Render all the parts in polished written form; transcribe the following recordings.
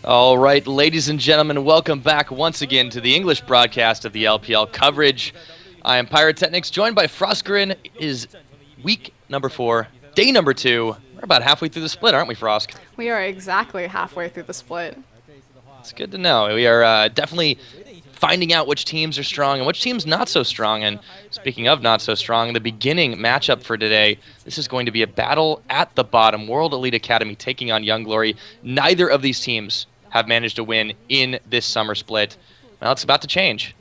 All right, ladies and gentlemen, welcome back once again to the English broadcast of the LPL coverage. I am Pyrotechnics, joined by Froskgrin. It is week number 4, day number 2. We're about halfway through the split, aren't we, Frosk? We are exactly halfway through the split. It's good to know. We are definitely finding out which teams are strong and which teams not so strong. And speaking of not so strong, the beginning matchup for today, this is going to be a battle at the bottom. World Elite Academy taking on Young Glory. Neither of these teams have managed to win in this summer split. Well, it's about to change.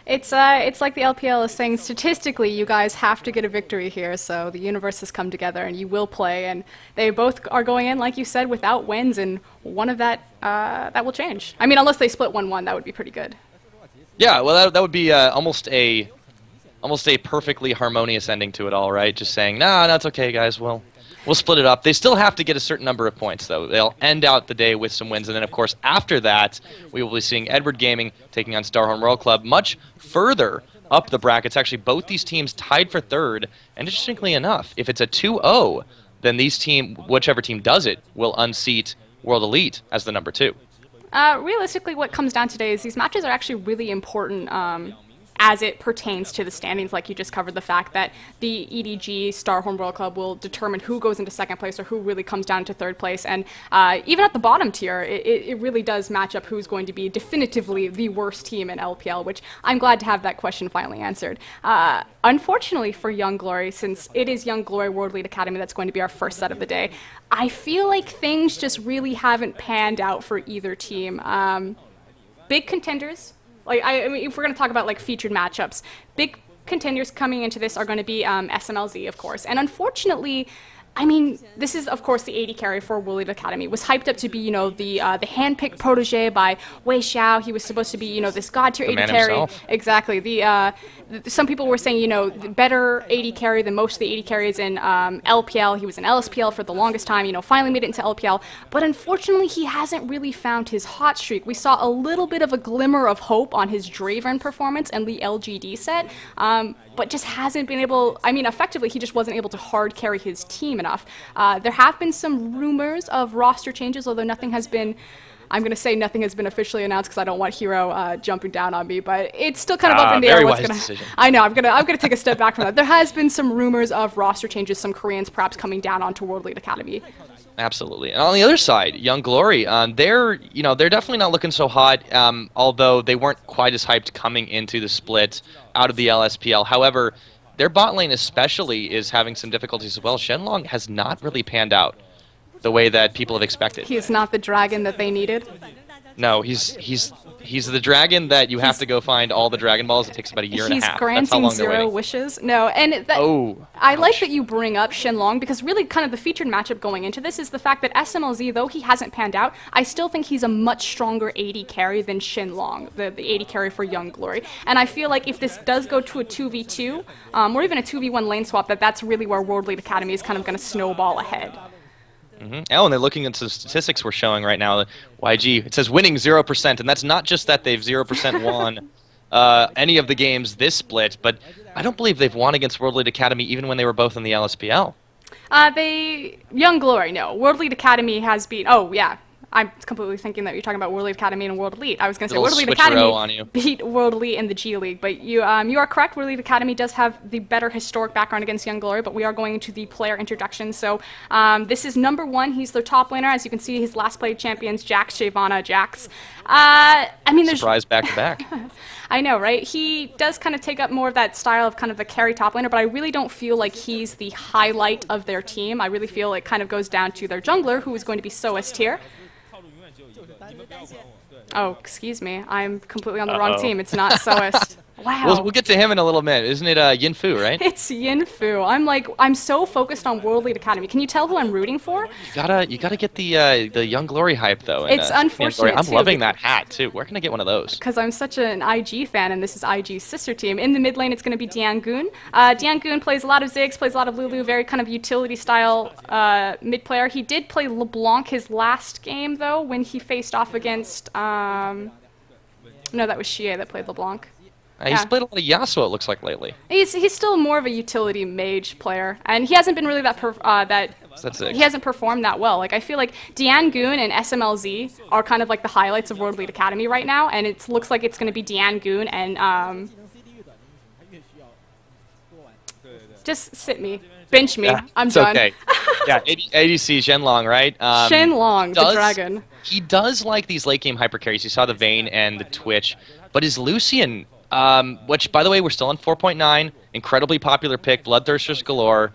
It's like the LPL is saying, statistically, you guys have to get a victory here, so the universe has come together and you will play, and they both are going in, like you said, without wins, and one of that will change. I mean, unless they split 1-1, that would be pretty good. Yeah, well, that would be almost a perfectly harmonious ending to it all, right? Just saying, no, it's okay, guys, we'll split it up. They still have to get a certain number of points, though. They'll end out the day with some wins, and then, of course, after that, we will be seeing Edward Gaming taking on Starhorn World Club much further up the brackets. Actually, both these teams tied for third, and interestingly enough, if it's a 2-0, then whichever team does it, will unseat World Elite as the number 2. Realistically, what comes down today is these matches are actually really important as it pertains to the standings, like you just covered the fact that the EDG Starhorn World Club will determine who goes into second place or who really comes down to third place. And even at the bottom tier, it really does match up who's going to be definitively the worst team in LPL, which I'm glad to have that question finally answered. Unfortunately for Young Glory, since it is Young Glory World Elite Academy that's going to be our first set of the day, I feel like things just really haven't panned out for either team. Big contenders. I mean, if we're going to talk about like featured matchups, big contenders coming into this are going to be SMLZ, of course. And unfortunately, I mean, this is, of course, the AD carry for World Elite Academy. Was hyped up to be, you know, the hand-picked protege by Wei Xiao. He was supposed to be, you know, this god-tier AD carry. Himself. Exactly. Some people were saying, you know, better AD carry than most of the AD carries in LPL. He was in LSPL for the longest time, you know, finally made it into LPL. But unfortunately, he hasn't really found his hot streak. We saw a little bit of a glimmer of hope on his Draven performance and the LGD set. But just hasn't been able, I mean, effectively, he just wasn't able to hard carry his team enough. There have been some rumors of roster changes, although nothing has been, I'm going to say nothing has been officially announced because I don't want Hero jumping down on me, but it's still kind of up in the air what's going to I know, I'm going to take a step back from that. There has been some rumors of roster changes, some Koreans perhaps coming down onto World Elite Academy. Absolutely. And on the other side, Young Glory, they're definitely not looking so hot, although they weren't quite as hyped coming into the split out of the LSPL. However, their bot lane especially is having some difficulties as well. Shenlong has not really panned out the way that people have expected. He's not the dragon that they needed? No, he's the dragon that you have to go find all the Dragon Balls. It takes about a year and a half. He's granting 0 wishes. No, and I like that you bring up Shenlong because really kind of the featured matchup going into this is the fact that SMLZ, though he hasn't panned out, I still think he's a much stronger AD carry than Shenlong, the AD carry for Young Glory. And I feel like if this does go to a 2v2 or even a 2v1 lane swap, that's really where World Elite Academy is kind of going to snowball ahead. Oh, and they're looking at some statistics we're showing right now. YG, it says winning 0%, and that's not just that they've 0% won any of the games this split, but I don't believe they've won against World Elite Academy even when they were both in the LSPL. Young Glory, no. World Elite Academy has been, oh yeah. I'm completely thinking that you're talking about World Elite Academy and World Elite. I was going to say World Elite Academy beat World Elite in the G League, but you are correct. World Elite Academy does have the better historic background against Young Glory, but we are going into the player introduction. So this is number 1. He's their top laner. As you can see, his last played champions, Jax, Shyvana, Jax. I mean, there's surprise back-to-back. I know, right? He does kind of take up more of that style of kind of the carry top laner, but I really don't feel like he's the highlight of their team. I really feel it kind of goes down to their jungler, who is going to be SOS tier. Oh, excuse me. I'm completely on the wrong team. It's not SOS. Wow. We'll get to him in a little minute. Isn't it Yinfu, right? It's Yinfu. I'm so focused on World Elite Academy. Can you tell who I'm rooting for? You gotta get the Young Glory hype though. It's unfortunate. I'm loving that hat too. Where can I get one of those? Because I'm such an IG fan, and this is IG's sister team. In the mid lane, it's going to be Diangoon. Diangoon plays a lot of Ziggs, plays a lot of Lulu. Very kind of utility style mid player. He did play LeBlanc his last game though, when he faced off against. No, that was Xie that played LeBlanc. He's played a lot of Yasuo, it looks like, lately. He's still more of a utility mage player, and he hasn't been really that That's it. He hasn't performed that well. Like, I feel like Diangoon and SMLZ are kind of like the highlights of World League Academy right now, and it looks like it's going to be Diangoon and just sit me. Bench me. Yeah, I'm it's done. Okay. Yeah, ADC Shenlong, right? Shenlong, the dragon. He does like these late game hyper carries. You saw the Vayne and the Twitch, but his Lucian, which by the way we're still on 4.9, incredibly popular pick, Bloodthirsters galore.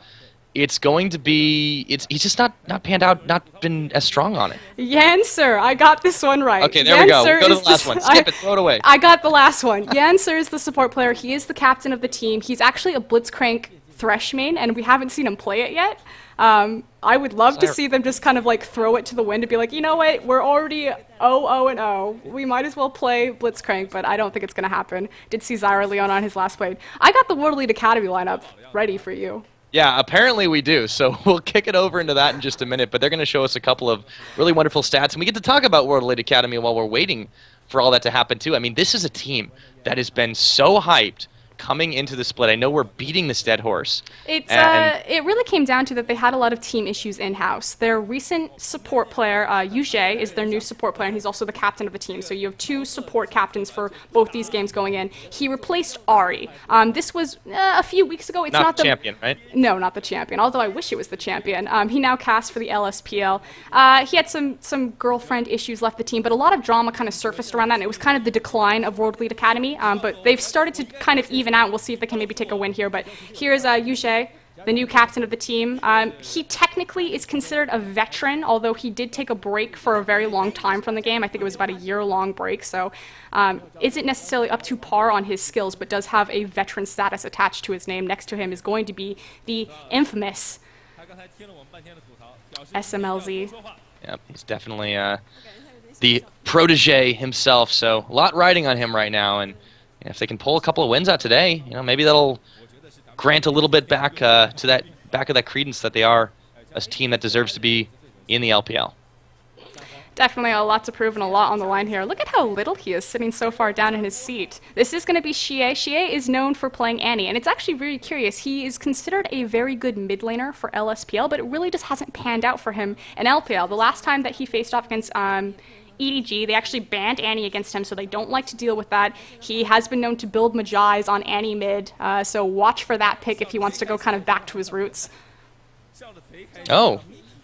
It's going to be. He's just not panned out, not been as strong on it. Yanser, I got this one right. Okay, there we go. We'll go to the last one. Skip it, throw it away. I got the last one. Yanser is the support player. He is the captain of the team. He's actually a Blitzcrank Thresh main, and we haven't seen him play it yet. I would love to see them just kind of like throw it to the wind and be like, you know what, we're already 0-0-0. We might as well play Blitzcrank, but I don't think it's going to happen. Did see Zyra Leon on his last play. I got the World League Academy lineup ready for you. Yeah, apparently we do, so we'll kick it over into that in just a minute, but they're going to show us a couple of really wonderful stats, and we get to talk about World League Academy while we're waiting for all that to happen, too. I mean, this is a team that has been so hyped coming into the split. I know we're beating this dead horse. It really came down to that they had a lot of team issues in-house. Their recent support player, Yujie, is their new support player, and he's also the captain of the team. So you have two support captains for both these games going in. He replaced Ari. This was a few weeks ago. It's not the champion, right? No, not the champion, although I wish it was the champion. He now cast for the LSPL. He had some girlfriend issues, left the team, but a lot of drama kind of surfaced around that, and it was kind of the decline of World League Academy. But they've started to kind of even out. We'll see if they can maybe take a win here. But here's Yujie, the new captain of the team. He technically is considered a veteran, although he did take a break for a very long time from the game. I think it was about a year-long break, so isn't necessarily up to par on his skills, but does have a veteran status attached to his name. Next to him is going to be the infamous SMLZ. Yep, he's definitely the protege himself, so a lot riding on him right now, and if they can pull a couple of wins out today, you know, maybe that'll grant a little bit back to that back of that credence that they are a team that deserves to be in the LPL. Definitely a lot to prove and a lot on the line here. Look at how little he is sitting so far down in his seat. This is going to be Xie. Xie is known for playing Annie, and it's actually really curious. He is considered a very good mid laner for LSPL, but it really just hasn't panned out for him in LPL. The last time that he faced off against EDG, they actually banned Annie against him, so they don't like to deal with that. He has been known to build Majais on Annie mid, so watch for that pick if he wants to go kind of back to his roots. Oh,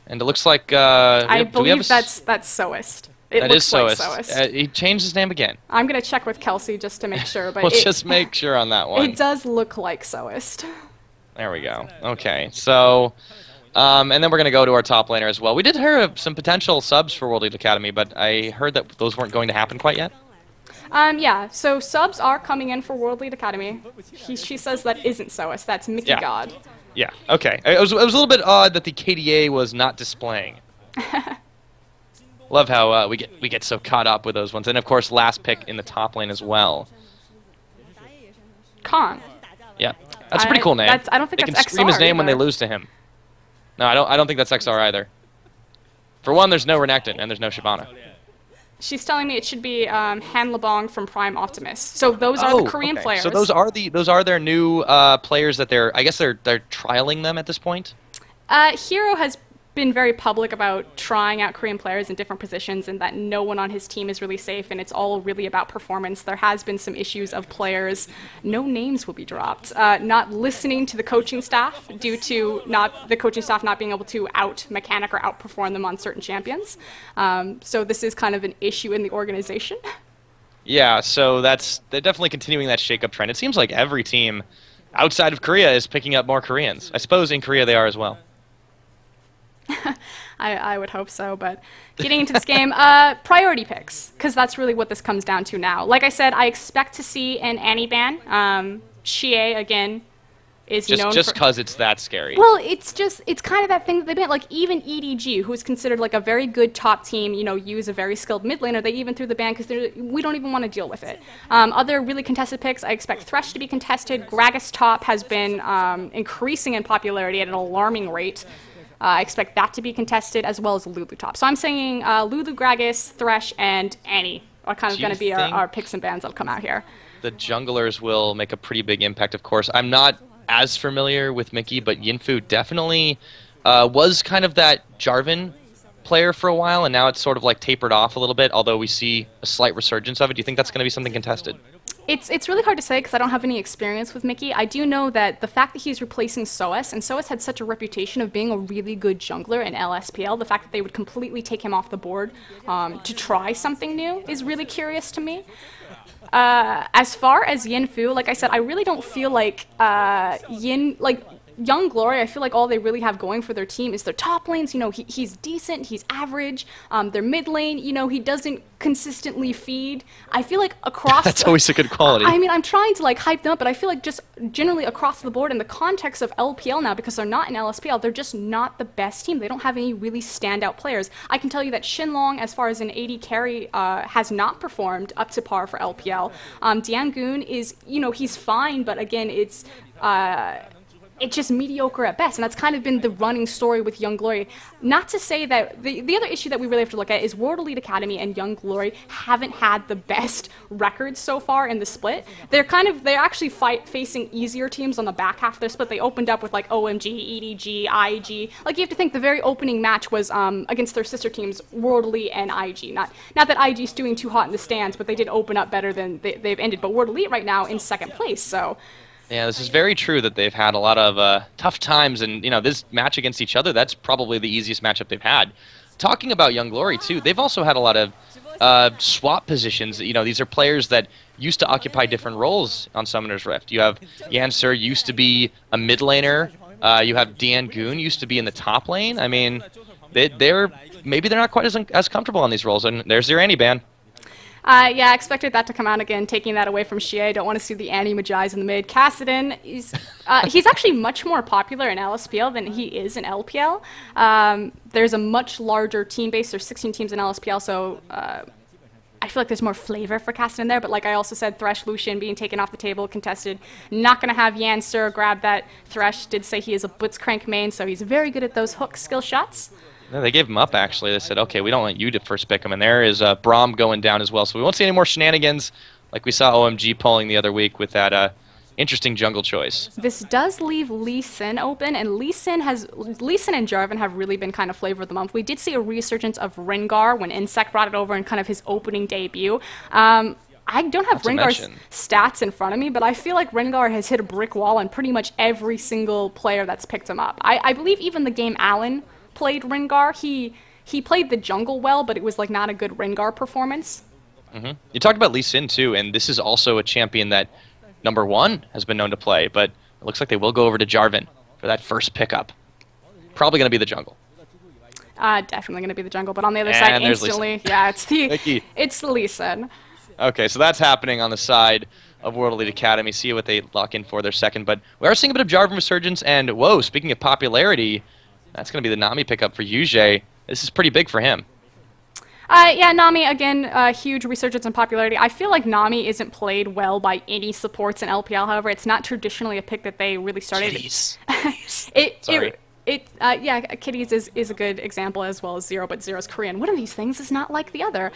and it looks like I believe that's Soist. That is Soist. He changed his name again. I'm gonna check with Kelsey just to make sure, but we'll just make sure on that one. It does look like Soist. There we go. Okay, so. And then we're going to go to our top laner as well. We did hear of some potential subs for World League Academy, but I heard that those weren't going to happen quite yet. Yeah, so subs are coming in for World League Academy. She says that isn't Soist, that's Mickey God. Yeah, okay. It was a little bit odd that the KDA was not displaying. Love how we get so caught up with those ones. And of course, last pick in the top lane as well. Kong. Yeah, that's a pretty cool name. I don't think they that's can scream his name either. when they lose to him. No, I don't think that's XR either. For one, there's no Renekton, and there's no Shyvana. She's telling me it should be Han Lebong from Prime Optimus. So those are the Korean players. So those are their new players that I guess they're trialing them at this point? Hero has been very public about trying out Korean players in different positions and that no one on his team is really safe and it's all really about performance. There has been some issues of players, no names will be dropped, not listening to the coaching staff due to the coaching staff not being able to out-mechanic or outperform them on certain champions. So this is kind of an issue in the organization. Yeah, so they're definitely continuing that shake-up trend. It seems like every team outside of Korea is picking up more Koreans. I suppose in Korea they are as well. I would hope so, but getting into this game, priority picks, because that's really what this comes down to now. Like I said, I expect to see an Annie ban. Xie, again, is known just because it's that scary. Well, it's kind of that thing that they ban. Like, even EDG, who's considered like a very good top team, use a very skilled mid laner, they even threw the ban because we don't even want to deal with it. Other really contested picks, I expect Thresh to be contested. Gragas top has been increasing in popularity at an alarming rate. I expect that to be contested, as well as Lulu top. So I'm saying Lulu, Gragas, Thresh, and Annie are kind of going to be our picks and bans that'll come out here. The junglers will make a pretty big impact, of course. I'm not as familiar with Mickey, but Yinfu definitely was kind of that Jarvan player for a while, and now it's sort of like tapered off a little bit, although we see a slight resurgence of it. Do you think that's going to be something contested? It's really hard to say because I don't have any experience with Mickey. I do know that the fact that he's replacing Soas, and Soas had such a reputation of being a really good jungler in LSPL, the fact that they would completely take him off the board to try something new is really curious to me. As far as Yin Fu, like I said, I really don't feel like Young Glory, I feel like all they really have going for their team is their top lanes. You know, he's decent, he's average. Their mid lane, you know, he doesn't consistently feed. I feel like across... That's always a good quality. I mean, I'm trying to, like, hype them up, but I feel like just generally across the board in the context of LPL now, because they're not in LSPL, they're just not the best team. They don't have any really standout players. I can tell you that Shinlong, as far as an AD carry, has not performed up to par for LPL. Diangoon is, you know, he's fine, but again, it's just mediocre at best, and that's kind of been the running story with Young Glory. Not to say that the other issue that we really have to look at is World Elite Academy and Young Glory haven't had the best records so far in the split. They're actually facing easier teams on the back half of their split. They opened up with like OMG, EDG, IG. Like, you have to think the very opening match was against their sister teams, World Elite and IG. Not that IG's doing too hot in the stands, but they did open up better than they've ended. But World Elite right now in second place, so. Yeah, this is very true that they've had a lot of tough times, and you know, this match against each other, that's probably the easiest matchup they've had. Talking about Young Glory too, they've also had a lot of swap positions. You know, these are players that used to occupy different roles on Summoner's Rift. You have Yancer used to be a mid laner. You have Diangoon used to be in the top lane. I mean, maybe they're not quite as comfortable on these roles, and there's your Annie ban. Yeah, I expected that to come out again, taking that away from Xie. Don't want to see the Annie Majais in the mid. Kassadin, he's actually much more popular in LSPL than he is in LPL. There's a much larger team base. There's 16 teams in LSPL, so I feel like there's more flavor for Kassadin there. But like I also said, Thresh, Lucian being taken off the table, contested. Not going to have Yancer grab that. Thresh did say he is a Blitzcrank main, so he's very good at those hook skill shots. No, they gave him up, actually. They said, okay, we don't want you to first pick him. And there is Braum going down as well. So we won't see any more shenanigans like we saw OMG pulling the other week with that interesting jungle choice. This does leave Lee Sin open, and Lee Sin and Jarvan have really been kind of flavor of the month. We did see a resurgence of Rengar when Insect brought it over in kind of his opening debut. I don't have Rengar's stats in front of me, but I feel like Rengar has hit a brick wall on pretty much every single player that's picked him up. I believe even the game Allen played Rengar, he played the jungle well, but it was like not a good Rengar performance. You talked about Lee Sin too, and this is also a champion that #1 has been known to play, but it looks like they will go over to Jarvan for that first pickup. Probably going to be the jungle. Definitely going to be the jungle, but on the other side, instantly, yeah, it's the Lee Sin. Okay, so that's happening on the side of World Elite Academy. See what they lock in for their second, but we are seeing a bit of Jarvan resurgence, and whoa, speaking of popularity, that's going to be the Nami pickup for Yujie. This is pretty big for him. Yeah, Nami, again, huge resurgence in popularity. I feel like Nami isn't played well by any supports in LPL, however. It's not traditionally a pick that they really started. Kitties. Sorry. Yeah, Kitties is a good example, as well as Zero, but Zero's Korean. One of these things is not like the other.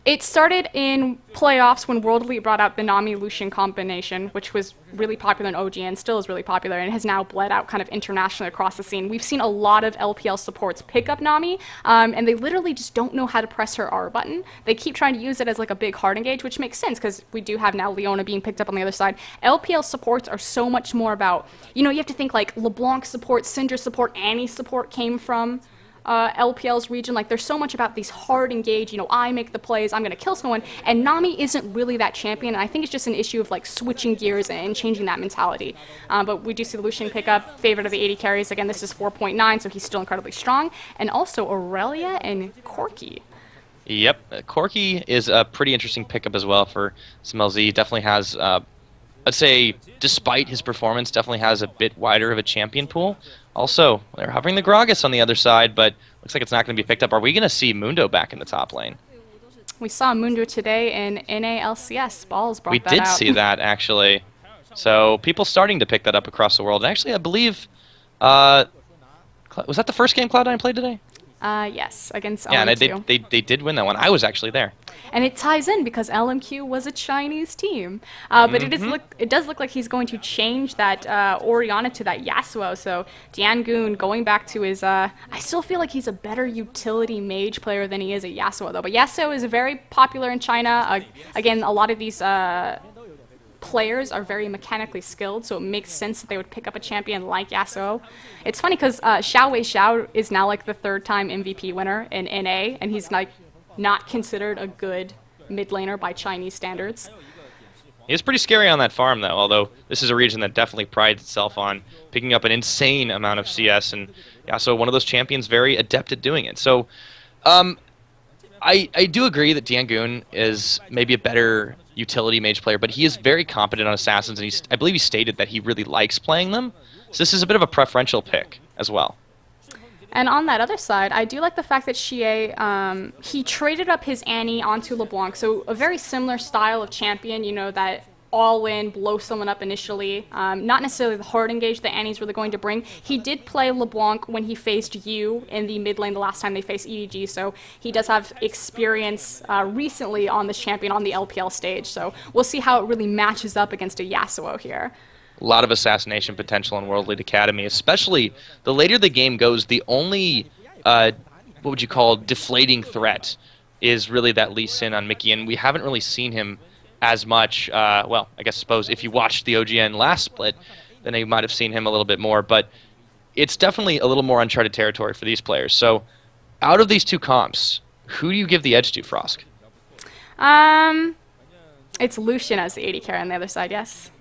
It started in playoffs when World Elite brought out the Nami-Lucian combination, which was really popular in OG and still is really popular, and has now bled out kind of internationally across the scene. We've seen a lot of LPL supports pick up Nami, and they literally just don't know how to press her R button. They keep trying to use it as like a big hard engage, which makes sense because we do have now Leona being picked up on the other side. LPL supports are so much more about, you know, you have to think like LeBlanc support, Syndra support, Annie support came from LPL's region. Like, there's so much about these hard engage, you know, I make the plays, I'm going to kill someone, and Nami isn't really that champion, and I think it's just an issue of, like, switching gears and changing that mentality. But we do see the Lucian pick up, favorite of the 80 carries. Again, this is 4.9, so he's still incredibly strong. And also Aurelia and Corki. Yep, Corki is a pretty interesting pickup as well for some LZ. Definitely has, I'd say, despite his performance, definitely has a bit wider of a champion pool. Also, they're hovering the Gragas on the other side, but looks like it's not going to be picked up. Are we going to see Mundo back in the top lane? We saw Mundo today in NALCS. Balls brought that out. We did see that, actually. So people starting to pick that up across the world. And actually, I believe, was that the first game Cloud9 played today? Yes, against Yeah, and LMQ. they did win that one. I was actually there. And it ties in because LMQ was a Chinese team. But it does look like he's going to change that Orianna to that Yasuo. So Diangun going back to his... I still feel like he's a better utility mage player than he is a Yasuo, though. But Yasuo is very popular in China. Again, a lot of these... players are very mechanically skilled, so it makes sense that they would pick up a champion like Yasuo. It's funny because Xiao Wei is now like the 3rd-time MVP winner in NA, and he's like not considered a good mid laner by Chinese standards. He is pretty scary on that farm, though, although this is a region that definitely prides itself on picking up an insane amount of CS, and Yasuo, one of those champions, very adept at doing it. So I do agree that Diangun is maybe a better utility mage player, but he is very competent on assassins, and I believe he stated that he really likes playing them. So this is a bit of a preferential pick as well. And on that other side, I do like the fact that Xie, he traded up his Annie onto LeBlanc, so a very similar style of champion, you know, that all in, blow someone up initially. Not necessarily the hard engage that Annie's really going to bring. He did play LeBlanc when he faced Yu in the mid lane the last time they faced EDG, so he does have experience recently on this champion on the LPL stage, so we'll see how it really matches up against a Yasuo here. A lot of assassination potential in World League Academy, especially the later the game goes, the only, what would you call, deflating threat is really that Lee Sin on Mickey, and we haven't really seen him as much. Well, I suppose if you watched the OGN last split, then you might have seen him a little bit more, but it's definitely a little more uncharted territory for these players. So out of these two comps, who do you give the edge to, Frosk? It's Lucian as the AD carry on the other side, yes.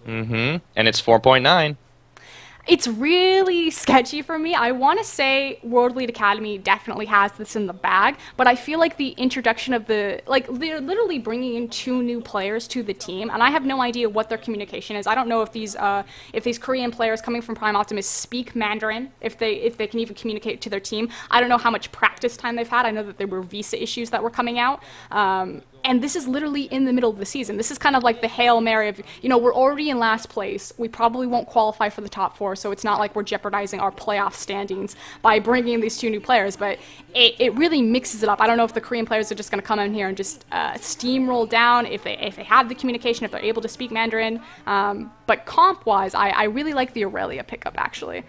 Mm-hmm. And it's 4.9. It's really sketchy for me. I want to say World League Academy definitely has this in the bag, but I feel like the introduction of they're literally bringing in 2 new players to the team, and I have no idea what their communication is. I don't know if these Korean players coming from Prime Optimus speak Mandarin, if they can even communicate to their team. I don't know how much practice time they've had. I know that there were visa issues that were coming out. And this is literally in the middle of the season. This is kind of like the Hail Mary of, you know, we're already in last place. We probably won't qualify for the top 4, so it's not like we're jeopardizing our playoff standings by bringing in these 2 new players, but it really mixes it up. I don't know if the Korean players are just going to come in here and just steamroll down, if they have the communication, if they're able to speak Mandarin. But comp-wise, I really like the Aurelia pickup, actually.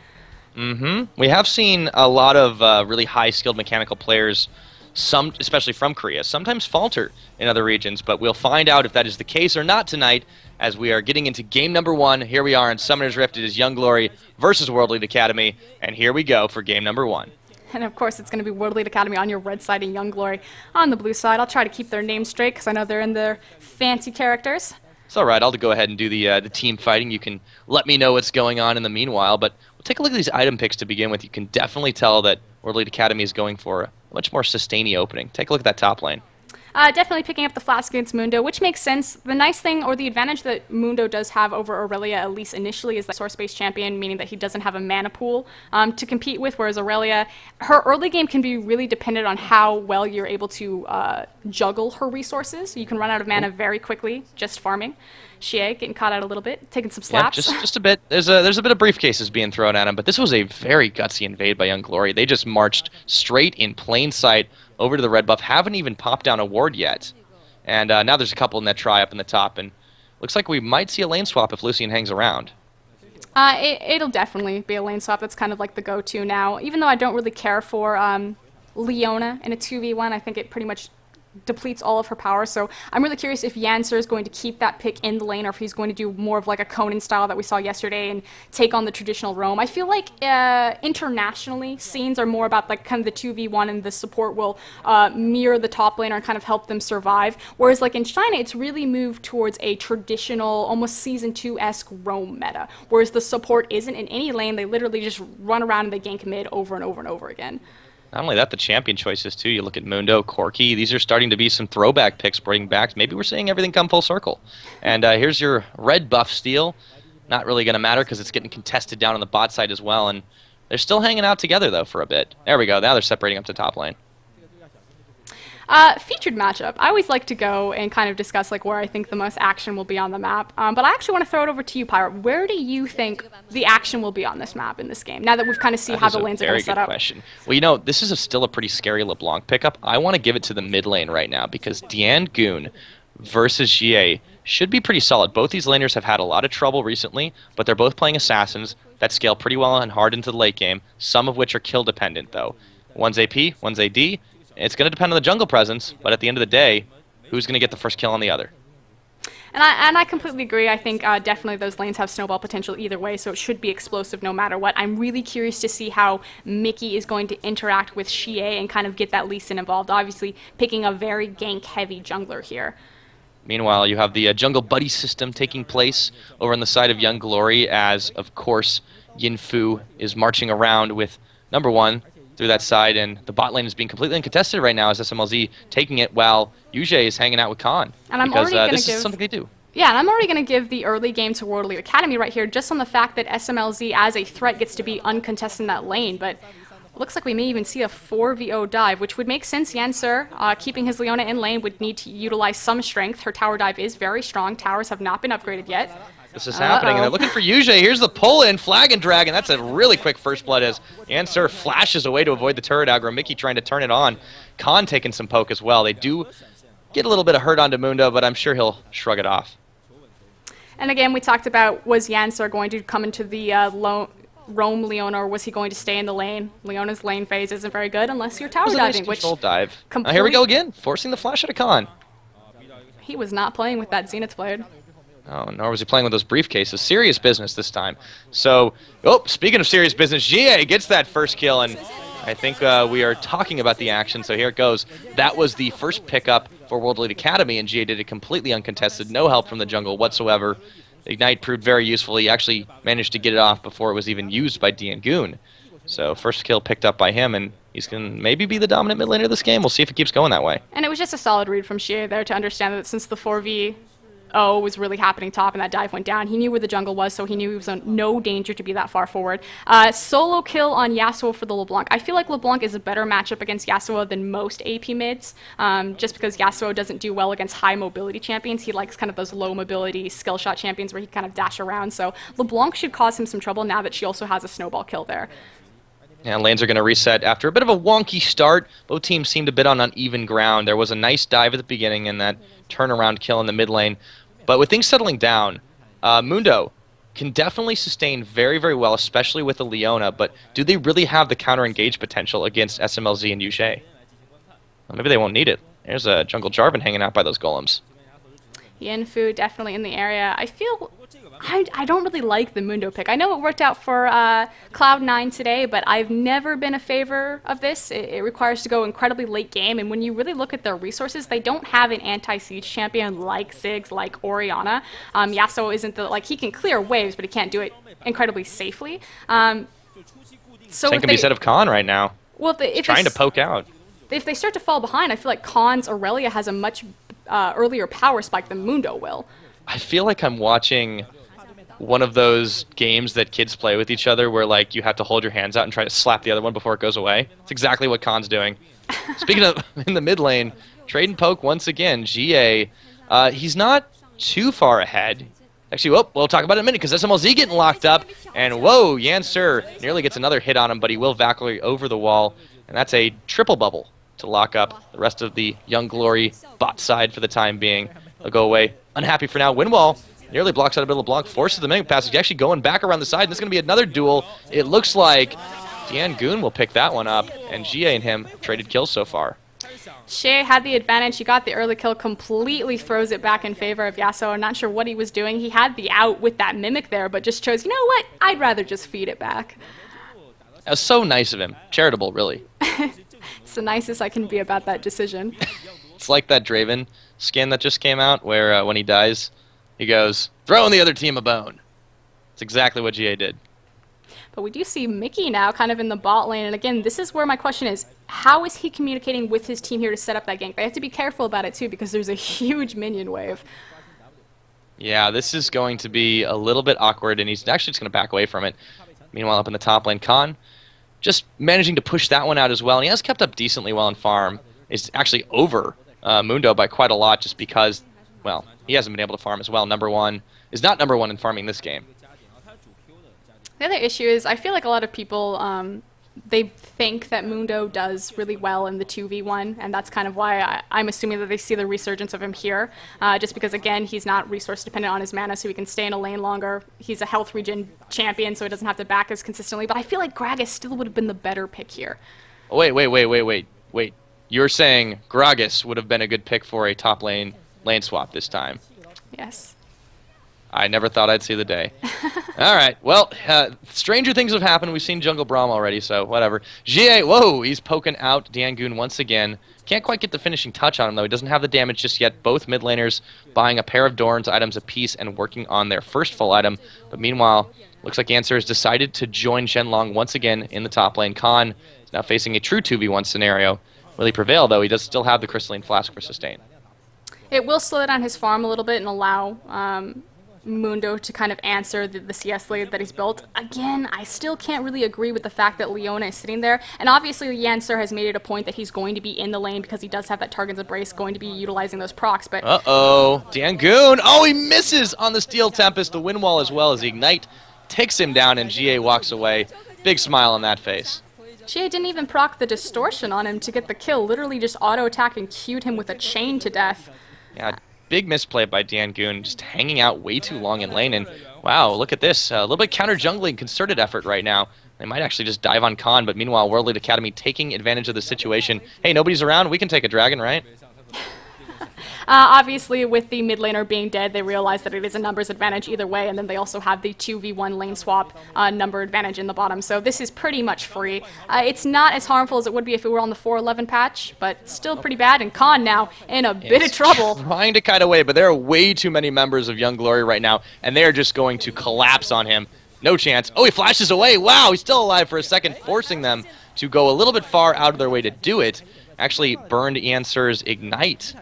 Mm-hmm. We have seen a lot of really high-skilled mechanical players, some, especially from Korea, sometimes falter in other regions, but we'll find out if that is the case or not tonight as we are getting into game number 1. Here we are in Summoner's Rift. It is Young Glory versus World League Academy, and here we go for game number 1. And of course, it's going to be World League Academy on your red side and Young Glory on the blue side. I'll try to keep their names straight because I know they're in their fancy characters. It's all right. I'll go ahead and do the team fighting. You can let me know what's going on in the meanwhile, but we'll take a look at these item picks to begin with. You can definitely tell that World League Academy is going for a much more sustainy opening. Take a look at that top lane. Definitely picking up the Flask against Mundo, which makes sense. The nice thing, or the advantage that Mundo does have over Aurelia, at least initially, is that source-based champion, meaning that he doesn't have a mana pool to compete with, whereas Aurelia, her early game can be really dependent on how well you're able to juggle her resources. You can run out of mana very quickly, just farming. Xie getting caught out a little bit, taking some slaps. Yeah, just a bit. There's a bit of briefcases being thrown at him, but this was a very gutsy invade by Young Glory. They just marched straight in plain sight over to the red buff. Haven't even popped down a ward yet, and now there's a couple in that try up in the top, and looks like we might see a lane swap if Lucian hangs around. It'll definitely be a lane swap. That's kind of like the go-to now. Even though I don't really care for Leona in a 2v1, I think it pretty much depletes all of her power, so I'm really curious if Yancer is going to keep that pick in the lane or if he's going to do more of like a Conan style that we saw yesterday and take on the traditional roam. I feel like internationally, scenes are more about like kind of the 2v1 and the support will mirror the top laner and kind of help them survive, whereas like in China, it's really moved towards a traditional, almost Season 2-esque roam meta, whereas the support isn't in any lane. They literally just run around and they gank mid over and over and over again. Not only that, the champion choices, too. You look at Mundo, Corki. These are starting to be some throwback picks bringing back. Maybe we're seeing everything come full circle. And here's your red buff steal. Not really going to matter because it's getting contested down on the bot side as well. And they're still hanging out together, though, for a bit. There we go. Now they're separating up to top lane. Featured matchup. I always like to go and kind of discuss like where I think the most action will be on the map. But I actually want to throw it over to you, Pirate. Where do you think the action will be on this map in this game? Now that we've kind of seen how the lanes are going to set up. Very good question. Well, you know, this is still a pretty scary LeBlanc pickup. I want to give it to the mid lane right now because Goon versus GA should be pretty solid. Both these laners have had a lot of trouble recently, but they're both playing assassins that scale pretty well and hard into the late game, some of which are kill dependent though. One's AP, one's AD. It's going to depend on the jungle presence, but at the end of the day, who's going to get the first kill on the other? And I completely agree. I think definitely those lanes have snowball potential either way, so it should be explosive no matter what. I'm really curious to see how Mickey is going to interact with Xie and kind of get that Lee Sin involved, obviously picking a very gank-heavy jungler here. Meanwhile, you have the jungle buddy system taking place over on the side of Young Glory as, of course, Yin Fu is marching around with number one through that side, and the bot lane is being completely uncontested right now as SMLZ taking it while Yujie is hanging out with Khan. And I'm already going to this is something they do. Yeah, and I'm already going to give the early game to World Elite Academy right here just on the fact that SMLZ as a threat gets to be uncontested in that lane, but looks like we may even see a 4v0 dive, which would make sense. Yancer, keeping his Leona in lane, would need to utilize some strength. Her tower dive is very strong. Towers have not been upgraded yet. This is happening, and they're looking for Yujie. Here's the pull-in, Flag and Dragon. That's a really quick first blood as Yancer flashes away to avoid the turret aggro. Mickey trying to turn it on. Khan taking some poke as well. They do get a little bit of hurt onto Mundo, but I'm sure he'll shrug it off. And again, we talked about, was Yancer going to come into the roam Leona, or was he going to stay in the lane? Leona's lane phase isn't very good unless you're tower diving, which dive. Here we go again, forcing the flash out of Khan. He was not playing with that Zenith blade. Oh, nor was he playing with those briefcases. Serious business this time. So, speaking of serious business, GA gets that first kill, and I think we are talking about the action, so here it goes. That was the first pickup for World Elite Academy, and GA did it completely uncontested, no help from the jungle whatsoever. Ignite proved very useful. He actually managed to get it off before it was even used by Goon. So first kill picked up by him, and he's going to maybe be the dominant mid laner of this game. We'll see if it keeps going that way. And it was just a solid read from Xie there to understand that since the 4v0 was really happening top and that dive went down, he knew where the jungle was, so he knew he was in no danger to be that far forward. Solo kill on Yasuo for the LeBlanc. I feel like LeBlanc is a better matchup against Yasuo than most AP mids, just because Yasuo doesn't do well against high mobility champions. He likes kind of those low mobility skill shot champions where he kind of dash around, so LeBlanc should cause him some trouble now that she also has a snowball kill there. And lanes are going to reset after a bit of a wonky start. Both teams seemed a bit on uneven ground. There was a nice dive at the beginning and that turnaround kill in the mid lane. But with things settling down, Mundo can definitely sustain very, very well, especially with the Leona. But do they really have the counter-engage potential against SMLZ and Yujie? Well, maybe they won't need it. There's a Jungle Jarvan hanging out by those golems. Yin-Fu definitely in the area. I feel I don't really like the Mundo pick. I know it worked out for Cloud9 today, but I've never been a favor of this. It requires to go incredibly late game, and when you really look at their resources, they don't have an anti-siege champion like Ziggs, like Orianna. Yasuo isn't the, like, he can clear waves, but he can't do it incredibly safely. So same can be said of Khan right now. Well, if trying to poke out. If they start to fall behind, I feel like Khan's Aurelia has a much earlier power spike than Mundo will. I feel like I'm watching one of those games that kids play with each other where, like, you have to hold your hands out and try to slap the other one before it goes away. It's exactly what Khan's doing. Speaking of in the mid lane, trade and poke once again. GA, he's not too far ahead. Actually, we'll talk about it in a minute because SMLZ getting locked up. And whoa, Yancer nearly gets another hit on him, but he will Valkyrie over the wall. And that's a triple bubble to lock up the rest of the Young Glory bot side for the time being. They'll go away. Unhappy for now. Winwall nearly blocks out a bit of LeBlanc, forces the mimic passage, actually going back around the side, and this is going to be another duel. It looks like Goon will pick that one up, and GA and him traded kills so far. Xie had the advantage. He got the early kill, completely throws it back in favor of Yasuo. I'm not sure what he was doing. He had the out with that mimic there, but just chose, you know what, I'd rather just feed it back. That was so nice of him. Charitable, really. It's the nicest I can be about that decision. It's like that Draven skin that just came out where when he dies, he goes, throwing the other team a bone. It's exactly what GA did. But we do see Mickey now kind of in the bot lane. And again, this is where my question is, how is he communicating with his team here to set up that gank? They have to be careful about it too because there's a huge minion wave. Yeah, this is going to be a little bit awkward, and he's actually just going to back away from it. Meanwhile, up in the top lane, Khan just managing to push that one out as well. And he has kept up decently well in farm. is actually over Mundo by quite a lot just because, well, he hasn't been able to farm as well. Number one is not number one in farming this game. The other issue is I feel like a lot of people, they think that Mundo does really well in the 2v1, and that's kind of why I'm assuming that they see the resurgence of him here, just because, again, he's not resource dependent on his mana, so he can stay in a lane longer. He's a health regen champion, so he doesn't have to back as consistently, but I feel like Gragas still would have been the better pick here. Wait. You're saying Gragas would have been a good pick for a top lane swap this time? Yes. I never thought I'd see the day. All right, well, stranger things have happened. We've seen Jungle Braum already, so whatever. GA, whoa, he's poking out Diangoon once again. Can't quite get the finishing touch on him, though. He doesn't have the damage just yet. Both mid laners buying a pair of Doran's items apiece and working on their first full item. But meanwhile, looks like Answer has decided to join Shenlong once again in the top lane. Khan is now facing a true 2v1 scenario. Will he prevail, though? He does still have the Crystalline Flask for sustain. It will slow down his farm a little bit and allow Mundo to kind of answer the CS lead that he's built. Again, I still can't really agree with the fact that Leona is sitting there, and obviously Yancer has made it a point that he's going to be in the lane because he does have that Targon's Embrace, going to be utilizing those procs, but... Uh-oh, Diangoon! Oh, he misses on the Steel Tempest, the wind wall as well as the Ignite takes him down, and GA walks away. Big smile on that face. GA didn't even proc the Distortion on him to get the kill, literally just auto-attacked and queued him with a chain to death. Yeah, big misplay by Diangoon, just hanging out way too long in lane, and wow, look at this. A little bit counter-jungling concerted effort right now. They might actually just dive on Khan, but meanwhile, World League Academy taking advantage of the situation. Hey, nobody's around, we can take a dragon, right? Obviously, with the mid laner being dead, they realize that it is a numbers advantage either way, and then they also have the 2v1 lane swap number advantage in the bottom, so this is pretty much free. It's not as harmful as it would be if it were on the 4.11 patch, but still pretty bad, and Khan now in a bit of trouble. Trying to kite away, but there are way too many members of Young Glory right now, and they are just going to collapse on him. No chance. Oh, he flashes away. Wow, he's still alive for a second, forcing them to go a little bit far out of their way to do it. Actually burned Answer's Ignite.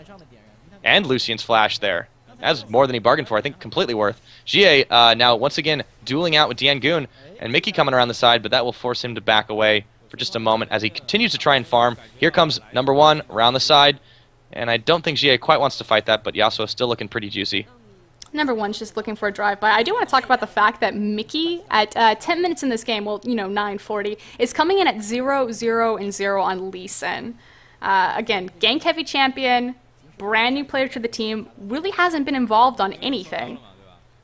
And Lucian's flash there. That's more than he bargained for. I think completely worth. GA now once again dueling out with Diangoon, and Mickey coming around the side, but that will force him to back away for just a moment as he continues to try and farm. Here comes number one around the side, and I don't think GA quite wants to fight that, but Yasuo still looking pretty juicy. Number one's just looking for a drive-by. I do want to talk about the fact that Mickey, at 10 minutes in this game, well, you know, 9:40, is coming in at 0-0-0 on Lee Sin. Again, gank-heavy champion, brand new player to the team, really hasn't been involved on anything.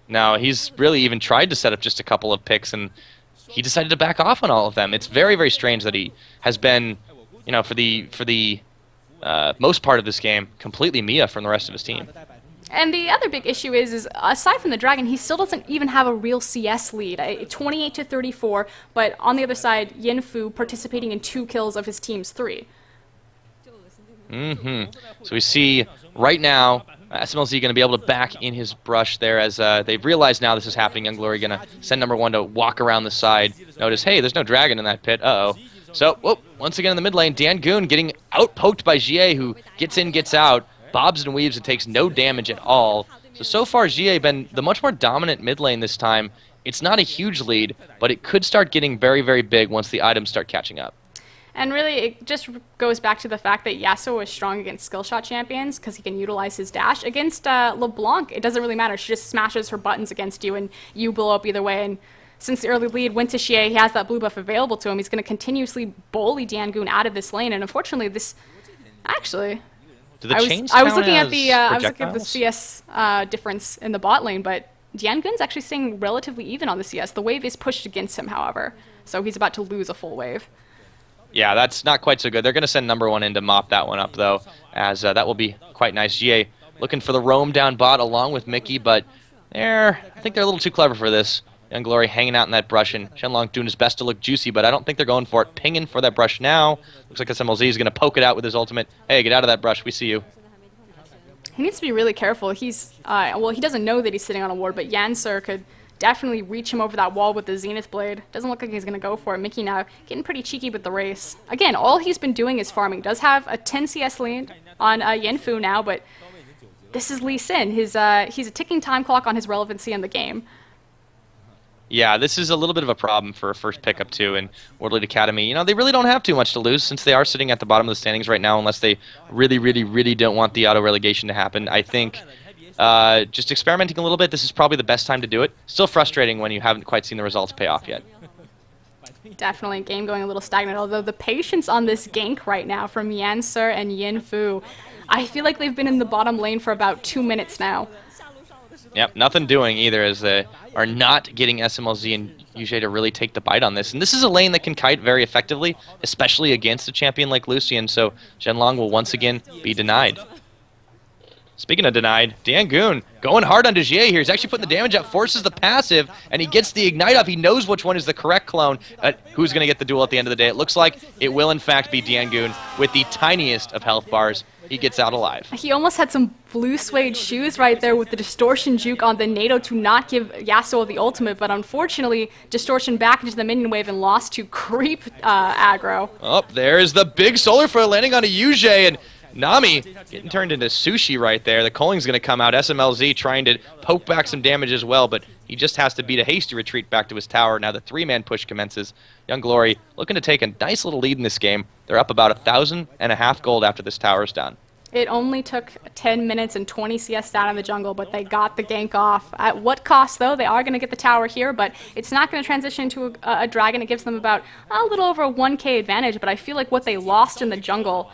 No, he's really even tried to set up just a couple of picks, and he decided to back off on all of them. It's very, very strange that he has been, you know, for the most part of this game, completely Mia from the rest of his team. And the other big issue is aside from the Dragon, he still doesn't even have a real CS lead, 28-34, but on the other side, Yinfu participating in 2 kills of his team's 3. So we see right now SMLZ going to be able to back in his brush there as they've realized now this is happening. Young Glory going to send number one to walk around the side. Notice, hey, there's no dragon in that pit. Uh-oh. So, whoop, once again in the mid lane, Diangoon getting out-poked by GA, who gets in, gets out, bobs and weaves, and takes no damage at all. So far, GA been the much more dominant mid lane this time. It's not a huge lead, but it could start getting very, very big once the items start catching up. And really, it just goes back to the fact that Yasuo is strong against skill shot champions because he can utilize his dash. Against LeBlanc, it doesn't really matter. She just smashes her buttons against you, and you blow up either way. And since the early lead went to Xie, he has that blue buff available to him. He's going to continuously bully Diangoon out of this lane. And unfortunately, this actually, I was looking at the CS difference in the bot lane, but Diangoon's actually staying relatively even on the CS. The wave is pushed against him, however, so he's about to lose a full wave. Yeah, that's not quite so good. They're going to send number one in to mop that one up, though, as that will be quite nice. GA looking for the roam down bot along with Mickey, but I think they're a little too clever for this. Young Glory hanging out in that brush, and Shenlong doing his best to look juicy, but I don't think they're going for it. Pinging for that brush now. Looks like SMLZ is going to poke it out with his ultimate. Hey, get out of that brush. We see you. He needs to be really careful. He's, well, he doesn't know that he's sitting on a ward, but Yancer could definitely reach him over that wall with the Zenith Blade. Doesn't look like he's going to go for it. Mickey now getting pretty cheeky with the race. Again, all he's been doing is farming. Does have a 10 CS lead on Yinfu now, but this is Lee Sin. He's a ticking time clock on his relevancy in the game. Yeah, this is a little bit of a problem for a first pickup too in World Elite Academy. You know, they really don't have too much to lose since they are sitting at the bottom of the standings right now, unless they really, really, really don't want the auto relegation to happen. I think just experimenting a little bit, this is probably the best time to do it. Still frustrating when you haven't quite seen the results pay off yet. Definitely, game going a little stagnant, although the patience on this gank right now from Yancer and Yinfu, I feel like they've been in the bottom lane for about 2 minutes now. Yep, nothing doing either, as they are not getting SMLZ and UJ to really take the bite on this. And this is a lane that can kite very effectively, especially against a champion like Lucian, so Zhenlong will once again be denied. Speaking of denied, Dangoon going hard on Dejie here. He's actually putting the damage out, forces the passive, and he gets the ignite off. He knows which one is the correct clone. Who's going to get the duel at the end of the day? It looks like it will, in fact, be Dangoon with the tiniest of health bars. He gets out alive. He almost had some blue suede shoes right there with the distortion juke on the NATO to not give Yasuo the ultimate, but unfortunately, distortion back into the minion wave and lost to creep aggro. Oh, there's the big solar flare landing on a UJ, and Nami getting turned into sushi right there. The Colling's going to come out. SMLZ trying to poke back some damage as well, but he just has to beat a hasty retreat back to his tower. Now the 3-man push commences. Young Glory looking to take a nice little lead in this game. They're up about 1,500 gold after this tower's done. It only took 10 minutes and 20 CS down in the jungle, but they got the gank off. At what cost, though? They are going to get the tower here, but it's not going to transition into a dragon. It gives them about a little over a 1k advantage, but I feel like what they lost in the jungle,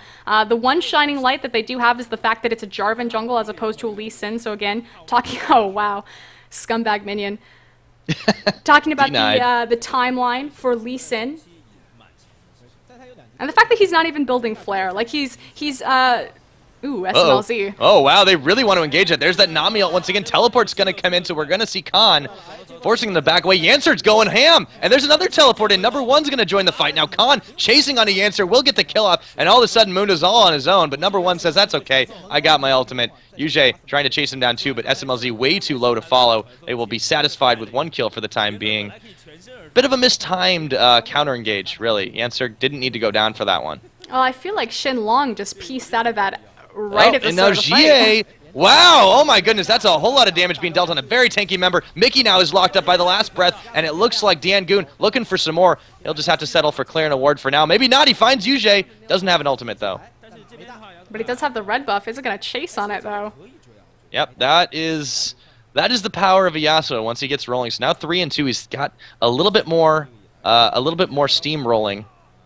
the one shining light that they do have is the fact that it's a Jarvan jungle as opposed to a Lee Sin. So again, talking, oh wow, scumbag minion. Talking about the timeline for Lee Sin. And the fact that he's not even building Flare. Like he's ooh, SMLZ. Oh, wow, they really want to engage it. There's that Nami ult once again. Teleport's going to come in, so we're going to see Khan forcing him to back away. Yancer's going ham, and there's another teleport in. Number one's going to join the fight. Now Khan chasing on a Yancer will get the kill off, and all of a sudden Mundo's all on his own, but number one says, that's okay, I got my ultimate. UJ trying to chase him down too, but SMLZ way too low to follow. They will be satisfied with one kill for the time being. Bit of a mistimed counter engage, really. Yancer didn't need to go down for that one. Oh, I feel like Shenlong just pieced out of that right at the start of the fight. Wow, oh my goodness, that's a whole lot of damage being dealt on a very tanky member. Mickey now is locked up by the last breath, and it looks like Dangoon looking for some more. He'll just have to settle for clearing a ward for now. Maybe not, he finds UJ. Doesn't have an ultimate, though. But he does have the red buff. Isn't going to chase on it, though. Yep, that is the power of a Yasuo once he gets rolling. So now 3 and 2, he's got a little bit more steam rolling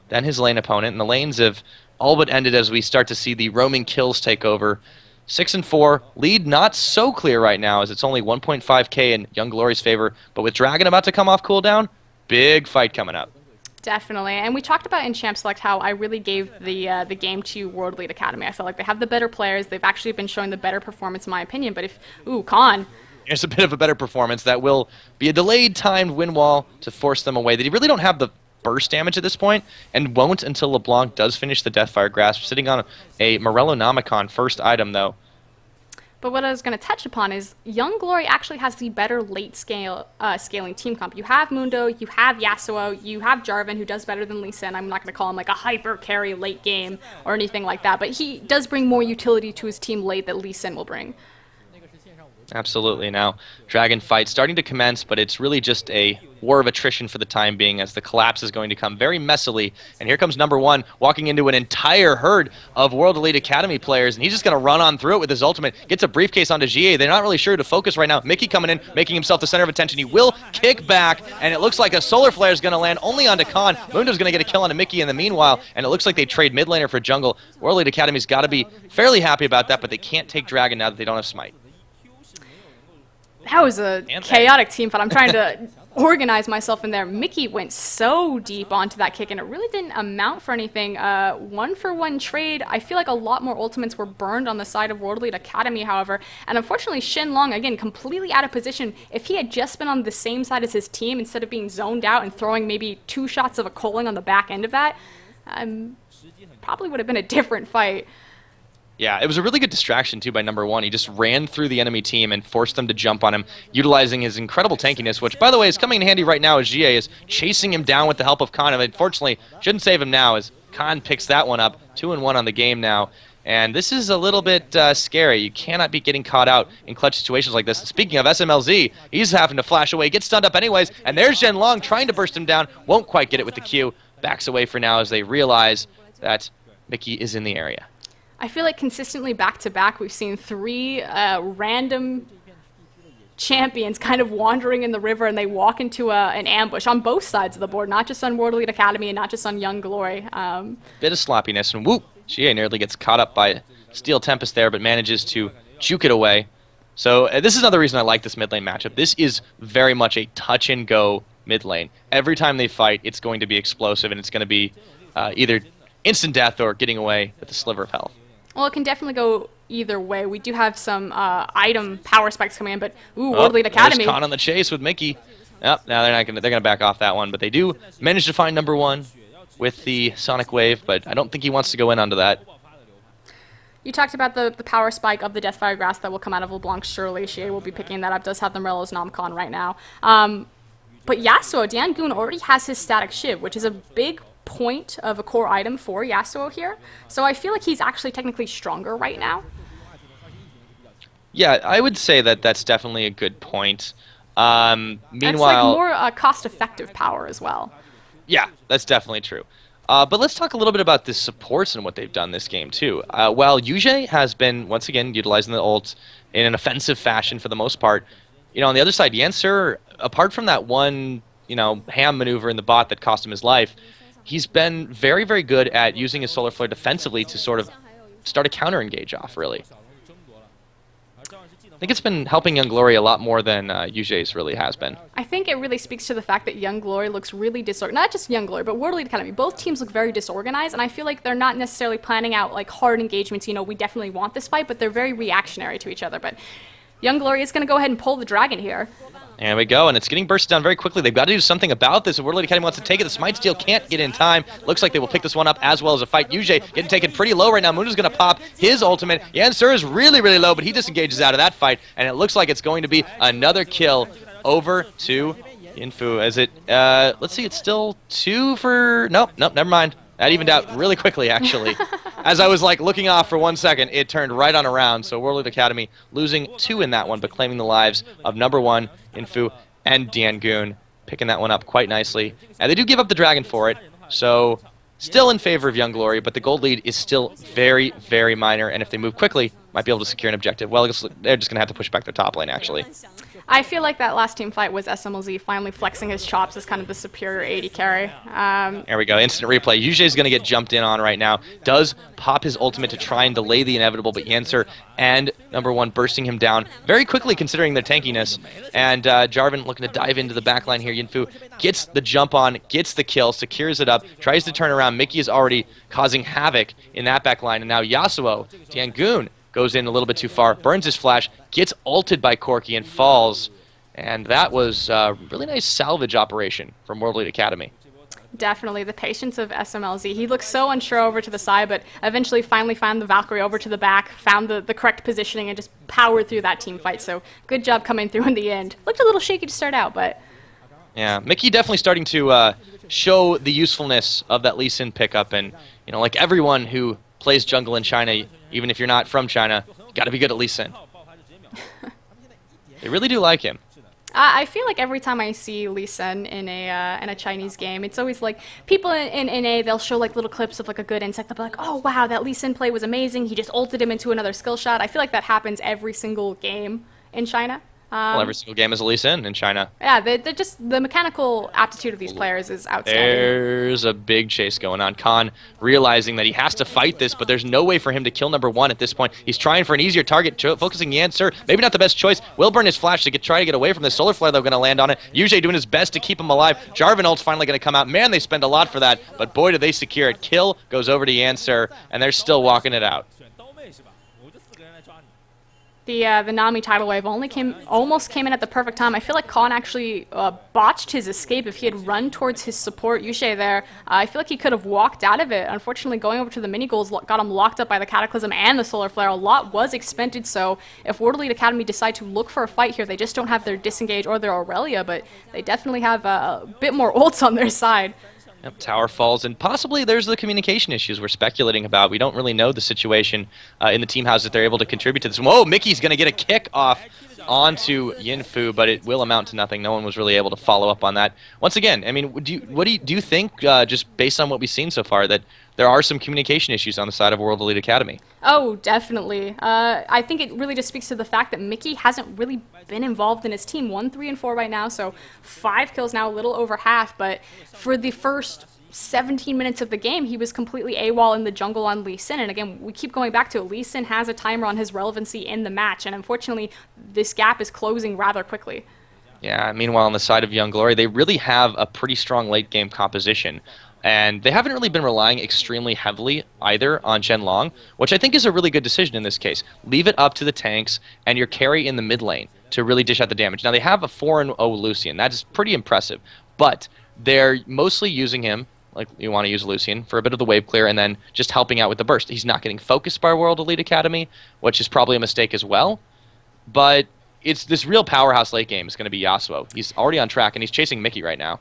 than his lane opponent, and the lanes have all but ended as we start to see the roaming kills take over. 6 and 4, lead not so clear right now as it's only 1.5k in Young Glory's favor, but with Dragon about to come off cooldown, big fight coming up. Definitely, and we talked about in Champ Select how I really gave the game to World Elite Academy. I felt like they have the better players. They've actually been showing the better performance in my opinion, but if, ooh, Khan. There's a bit of a better performance that will be a delayed timed win wall to force them away. They really don't have the burst damage at this point, and won't until LeBlanc does finish the Deathfire Grasp, sitting on a Morellonomicon first item, though. But what I was going to touch upon is Young Glory actually has the better late scaling team comp. You have Mundo, you have Yasuo, you have Jarvan, who does better than Lee Sin. I'm not going to call him like a hyper carry late game or anything like that, but he does bring more utility to his team late that Lee Sin will bring. Absolutely. Now, Dragon fight starting to commence, but it's really just a war of attrition for the time being as the collapse is going to come very messily. And here comes number one walking into an entire herd of World Elite Academy players, and he's just going to run on through it with his ultimate. Gets a briefcase onto GA. They're not really sure who to focus right now. Mickey coming in, making himself the center of attention. He will kick back, and it looks like a solar flare is going to land only onto Khan. Mundo's going to get a kill onto Mickey in the meanwhile, and it looks like they trade mid laner for jungle. World Elite Academy's got to be fairly happy about that, but they can't take Dragon now that they don't have Smite. That was a chaotic team fight. I'm trying to organize myself in there. Mickey went so deep onto that kick, and it really didn't amount for anything. 1-for-1 trade. I feel like a lot more ultimates were burned on the side of World Elite Academy, however. And unfortunately, Shenlong, again, completely out of position. If he had just been on the same side as his team, instead of being zoned out and throwing maybe 2 shots of a Coling on the back end of that, probably would have been a different fight. Yeah, it was a really good distraction, too, by number one. He just ran through the enemy team and forced them to jump on him, utilizing his incredible tankiness, which, by the way, is coming in handy right now as GA is chasing him down with the help of Khan. Unfortunately, shouldn't save him now as Khan picks that one up. 2-1 on the game now. And this is a little bit scary. You cannot be getting caught out in clutch situations like this. Speaking of SMLZ, he's having to flash away, gets stunned up anyways, and there's Zhenlong trying to burst him down. Won't quite get it with the Q. Backs away for now as they realize that Mickey is in the area. I feel like consistently back-to-back we've seen 3 random champions kind of wandering in the river, and they walk into an ambush on both sides of the board, not just on World Elite Academy and not just on Young Glory. Bit of sloppiness, and whoop! GA nearly gets caught up by Steel Tempest there, but manages to juke it away. So this is another reason I like this mid lane matchup. This is very much a touch-and-go mid lane. Every time they fight, it's going to be explosive, and it's going to be either instant death or getting away with a sliver of health. Well, it can definitely go either way. We do have some item power spikes coming in, but ooh, World Elite Academy. Caught on the chase with Mickey. Yep, now they're gonna back off that one, but they do manage to find number 1 with the Sonic Wave, but I don't think he wants to go in onto that. You talked about the power spike of the Deathfire Grass that will come out of LeBlanc. Surely Shea will be picking that up. Does have the Morello's Nomcon right now. But Yasuo, Diangun already has his Static Shiv, which is a big point of a core item for Yasuo here. So I feel like he's actually technically stronger right now. Yeah, I would say that that's definitely a good point. Meanwhile, it's like more cost-effective power as well. Yeah, that's definitely true. But let's talk a little bit about the supports and what they've done this game, too. While Yujie has been, once again, utilizing the ult in an offensive fashion for the most part, you know, on the other side, Yancer, apart from that one, you know, ham maneuver in the bot that cost him his life, he's been very, very good at using his Solar Flare defensively to sort of start a counter-engage off, really. I think it's been helping Young Glory a lot more than Yujie's really has been. I think it really speaks to the fact that Young Glory looks really disorganized. Not just Young Glory, but World Elite Academy. Both teams look very disorganized, and I feel like they're not necessarily planning out like hard engagements. You know, we definitely want this fight, but they're very reactionary to each other. But Young Glory is going to go ahead and pull the dragon here. There we go, and it's getting bursted down very quickly. They've got to do something about this. If World Elite Academy wants to take it, the Smite Steel can't get in time. Looks like they will pick this one up as well as a fight. Yujie getting taken pretty low right now. Muna's going to pop his ultimate. Yancer is really, really low, but he disengages out of that fight, and it looks like it's going to be another kill over to Infu. As it, let's see, it's still 2 for... Nope, never mind. That evened out really quickly, actually. As I was like looking off for 1 second, it turned right on around. So World Elite Academy losing 2 in that one, but claiming the lives of number 1, Infu, and Diangun, picking that one up quite nicely. And they do give up the dragon for it, so still in favor of Young Glory, but the gold lead is still very, very minor, and if they move quickly, might be able to secure an objective. Well, they're just going to have to push back their top lane, actually. I feel like that last team fight was SMLZ finally flexing his chops as kind of the superior AD carry. There we go, instant replay. Yujie's going to get jumped in on right now. Does pop his ultimate to try and delay the inevitable, but Yancer and number 1 bursting him down very quickly considering their tankiness. And Jarvan looking to dive into the backline here. Yinfu gets the jump on, gets the kill, secures it up, tries to turn around. Mickey is already causing havoc in that backline, and now Yasuo, Diangun, goes in a little bit too far, burns his flash, gets ulted by Corki, and falls. And that was a really nice salvage operation from World Elite Academy. Definitely. The patience of SMLZ. He looked so unsure over to the side, but eventually finally found the Valkyrie over to the back, found the correct positioning, and just powered through that team fight. So good job coming through in the end. Looked a little shaky to start out, but... Yeah, Mickey definitely starting to show the usefulness of that Lee Sin pickup. And, you know, like everyone who plays jungle in China, even if you're not from China, you got to be good at Lee Sin. They really do like him. I feel like every time I see Lee Sin in a Chinese game, it's always like people in NA, they'll show like little clips of like a good insight. They'll be like, oh wow, that Lee Sin play was amazing. He just ulted him into another skill shot. I feel like that happens every single game in China. Well, every single game is a Lee Sin in China. Yeah, they're just, the mechanical aptitude of these players is outstanding. There's a big chase going on. Khan realizing that he has to fight this, but there's no way for him to kill number 1 at this point. He's trying for an easier target, focusing Yancer. Maybe not the best choice. Will burn his flash to try to get away from the solar flare. They're going to land on it. Yujie doing his best to keep him alive. Jarvan ult's finally going to come out. Man, they spend a lot for that, but boy, do they secure it. Kill goes over to Yancer, and they're still walking it out. The Nami tidal wave almost came in at the perfect time. I feel like Khan actually botched his escape. If he had run towards his support Yujie there, I feel like he could have walked out of it. Unfortunately, going over to the mini goals got him locked up by the Cataclysm and the Solar Flare. A lot was expended, so if World Elite Academy decide to look for a fight here, they just don't have their Disengage or their Aurelia, but they definitely have a bit more ults on their side. Yep, tower falls, and possibly there's the communication issues we're speculating about. We don't really know the situation in the team house that they're able to contribute to this. Whoa, Mickey's going to get a kick off onto Yinfu, but it will amount to nothing. No one was really able to follow up on that. Once again, I mean, do you think, just based on what we've seen so far, that there are some communication issues on the side of World Elite Academy? Oh, definitely. I think it really just speaks to the fact that Mickey hasn't really been involved in his team. 1, 3, and 4 right now, so 5 kills now, a little over half, but for the first 17 minutes of the game, he was completely AWOL in the jungle on Lee Sin. And again, we keep going back to it. Lee Sin has a timer on his relevancy in the match, and unfortunately, this gap is closing rather quickly. Yeah, meanwhile, on the side of Young Glory, they really have a pretty strong late-game composition. And they haven't really been relying extremely heavily either on Shenlong, which I think is a really good decision in this case. Leave it up to the tanks and your carry in the mid lane to really dish out the damage. Now, they have a 4-0 Lucian. That is pretty impressive. But they're mostly using him, like you want to use Lucian, for a bit of the wave clear and then just helping out with the burst. He's not getting focused by World Elite Academy, which is probably a mistake as well. But it's this real powerhouse late game is going to be Yasuo. He's already on track, and he's chasing Mickey right now.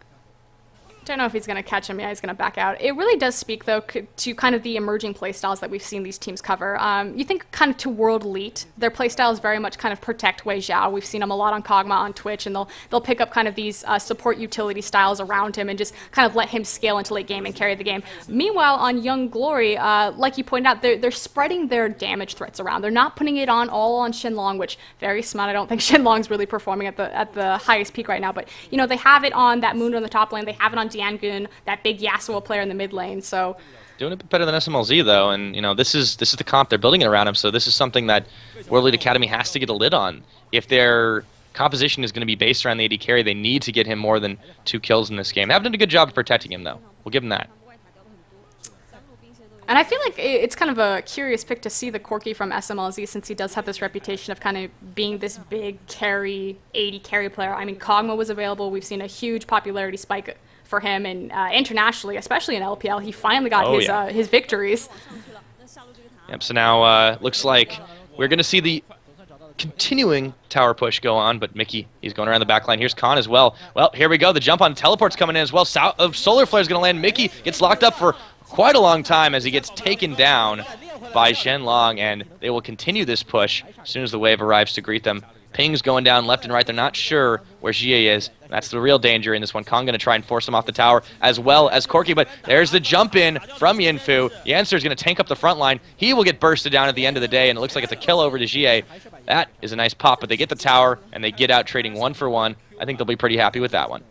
Don't know if he's going to catch him. Yeah, he's going to back out. It really does speak, though, to kind of the emerging playstyles that we've seen these teams cover. You think kind of to World Elite, their playstyle is very much kind of protect Wei Xiao. We've seen him a lot on Kog'Maw on Twitch, and they'll pick up kind of these support utility styles around him and just kind of let him scale into late game and carry the game. Meanwhile, on Young Glory, like you pointed out, they're spreading their damage threats around. They're not putting it all on Shenlong, which very smart. I don't think Shenlong's really performing at the highest peak right now, but you know, they have it on that Moon on the top lane. They have it on Diangun, that big Yasuo player in the mid lane. So doing a bit better than SMLZ though, and you know, this is the comp they're building it around him. So this is something that World Elite Academy has to get a lid on. If their composition is going to be based around the AD carry, they need to get him more than 2 kills in this game. They haven't done a good job of protecting him though. We'll give him that. And I feel like it's kind of a curious pick to see the Corki from SMLZ, since he does have this reputation of kind of being this big carry, 80 carry player. I mean, Kog'Maw was available. We've seen a huge popularity spike for him, and internationally, especially in LPL, he finally got his victories. Yep, so now looks like we're going to see the continuing tower push go on, but Mickey, he's going around the back line. Here's Khan as well. Well, here we go. The jump on teleport's coming in as well. Solar Flare is going to land. Mickey gets locked up for quite a long time as he gets taken down by Shenlong, and they will continue this push as soon as the wave arrives to greet them. Ping's going down left and right. They're not sure where Jie is. That's the real danger in this one. Kong going to try and force him off the tower as well as Corki, but there's the jump in from Yinfu. Yancer's going to tank up the front line. He will get bursted down at the end of the day, and it looks like it's a kill over to Jie. That is a nice pop, but they get the tower, and they get out trading 1 for 1. I think they'll be pretty happy with that one.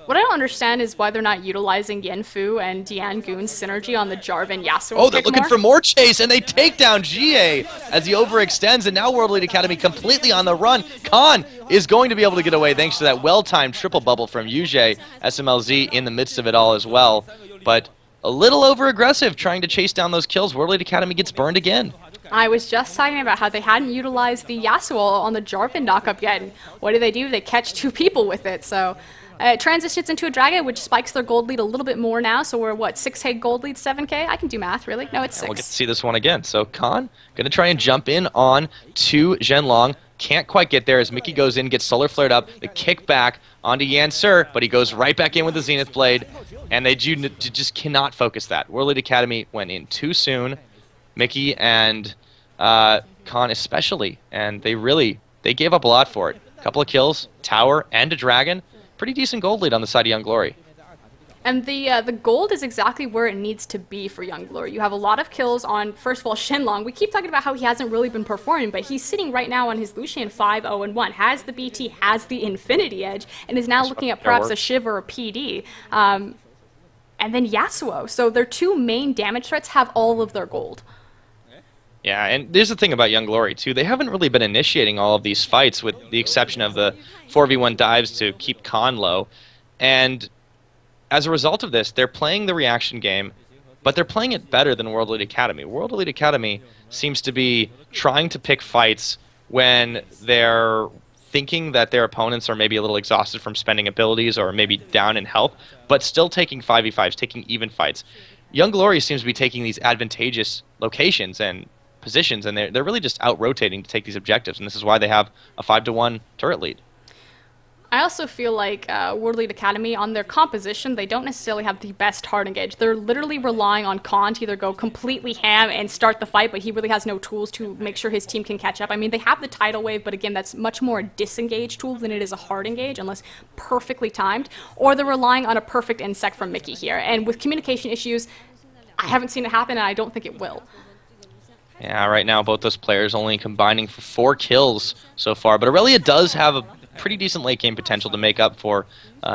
What I don't understand is why they're not utilizing Yinfu and Diangun's synergy on the Jarvan Yasuo. Oh, they're looking for more chase, and they take down Jie as he overextends, and now World Elite Academy completely on the run. Khan is going to be able to get away thanks to that well-timed triple bubble from Yujie. SMLZ in the midst of it all as well, but a little over-aggressive trying to chase down those kills. World Elite Academy gets burned again. I was just talking about how they hadn't utilized the Yasuo on the Jarvan knockup yet, and what do? They catch 2 people with it, so... it transitions into a Dragon, which spikes their gold lead a little bit more now. So we're, what, 6K gold lead, 7K? I can do math, really. No, it's 6. We'll get to see this one again. So Khan going to try and jump in on to Shenlong. Can't quite get there as Mickey goes in, gets solar flared up. The kick back onto Yancer, but he goes right back in with the Zenith Blade. And they just cannot focus that. World Elite Academy went in too soon. Mickey and Khan especially. And they gave up a lot for it. A couple of kills, tower, and a dragon. Pretty decent gold lead on the side of Young Glory. And the gold is exactly where it needs to be for Young Glory. You have a lot of kills on, first of all, Shenlong. We keep talking about how he hasn't really been performing, but he's sitting right now on his Lucian 5-0-1, has the BT, has the Infinity Edge, and is now looking at perhaps a Shiv or a PD. And then Yasuo. So their 2 main damage threats have all of their gold. Yeah, and there's the thing about Young Glory, too. They haven't really been initiating all of these fights, with the exception of the 4v1 dives to keep Khan low. And as a result of this, they're playing the reaction game, but they're playing it better than World Elite Academy. World Elite Academy seems to be trying to pick fights when they're thinking that their opponents are maybe a little exhausted from spending abilities or maybe down in health, but still taking 5v5s, taking even fights. Young Glory seems to be taking these advantageous locations and positions, and they're really just out-rotating to take these objectives, and this is why they have a 5-1 turret lead. I also feel like World Elite Academy, on their composition, they don't necessarily have the best hard engage. They're literally relying on Khan to either go completely ham and start the fight, but he really has no tools to make sure his team can catch up. I mean, they have the tidal wave, but again, that's much more a disengage tool than it is a hard engage, unless perfectly timed. Or they're relying on a perfect insect from Mickey here. And with communication issues, I haven't seen it happen, and I don't think it will. Yeah, right now both those players only combining for 4 kills so far, but Aurelia does have a pretty decent late game potential to make up for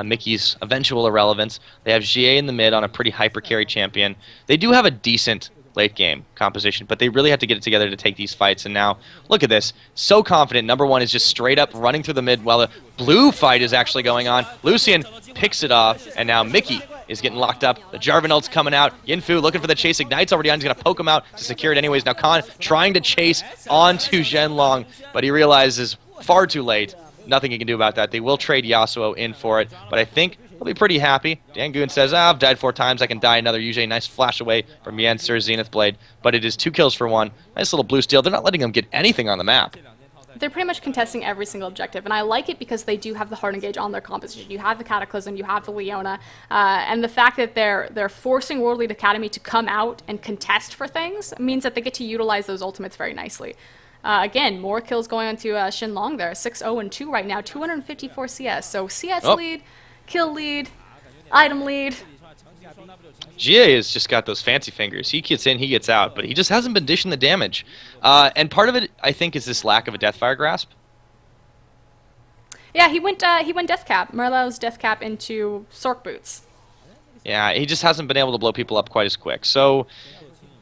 Mickey's eventual irrelevance. They have GA in the mid on a pretty hyper carry champion. They do have a decent late game composition, but they really have to get it together to take these fights. And now, look at this. So confident. Number one is just straight up running through the mid while the blue fight is actually going on. Lucian picks it off, and now Mickey is getting locked up. The Jarvan ult's coming out. Yinfu looking for the chase. Ignite's already on. He's going to poke him out to secure it anyways. Now Khan trying to chase onto Zhenlong, but he realizes far too late. Nothing he can do about that. They will trade Yasuo in for it, but I think he'll be pretty happy. Dangoon says, I've died 4 times. I can die another. Usually a nice flash away from Yensur's Zenith Blade, but it is 2 kills for 1. Nice little blue steal. They're not letting him get anything on the map. They're pretty much contesting every single objective, and I like it because they do have the hard engage on their composition. You have the Cataclysm, you have the Leona, and the fact that they're forcing World Elite Academy to come out and contest for things means that they get to utilize those ultimates very nicely. Again, more kills going on to Shenlong there. 6-0-2 right now, 254 CS. So CS lead, kill lead, item lead. GA has just got those fancy fingers. He gets in, he gets out, but he just hasn't been dishing the damage. And part of it, I think, is this lack of a Deathfire grasp. Yeah, he went Death Cap. Merlot's Death Cap into Sork Boots. Yeah, he just hasn't been able to blow people up quite as quick. So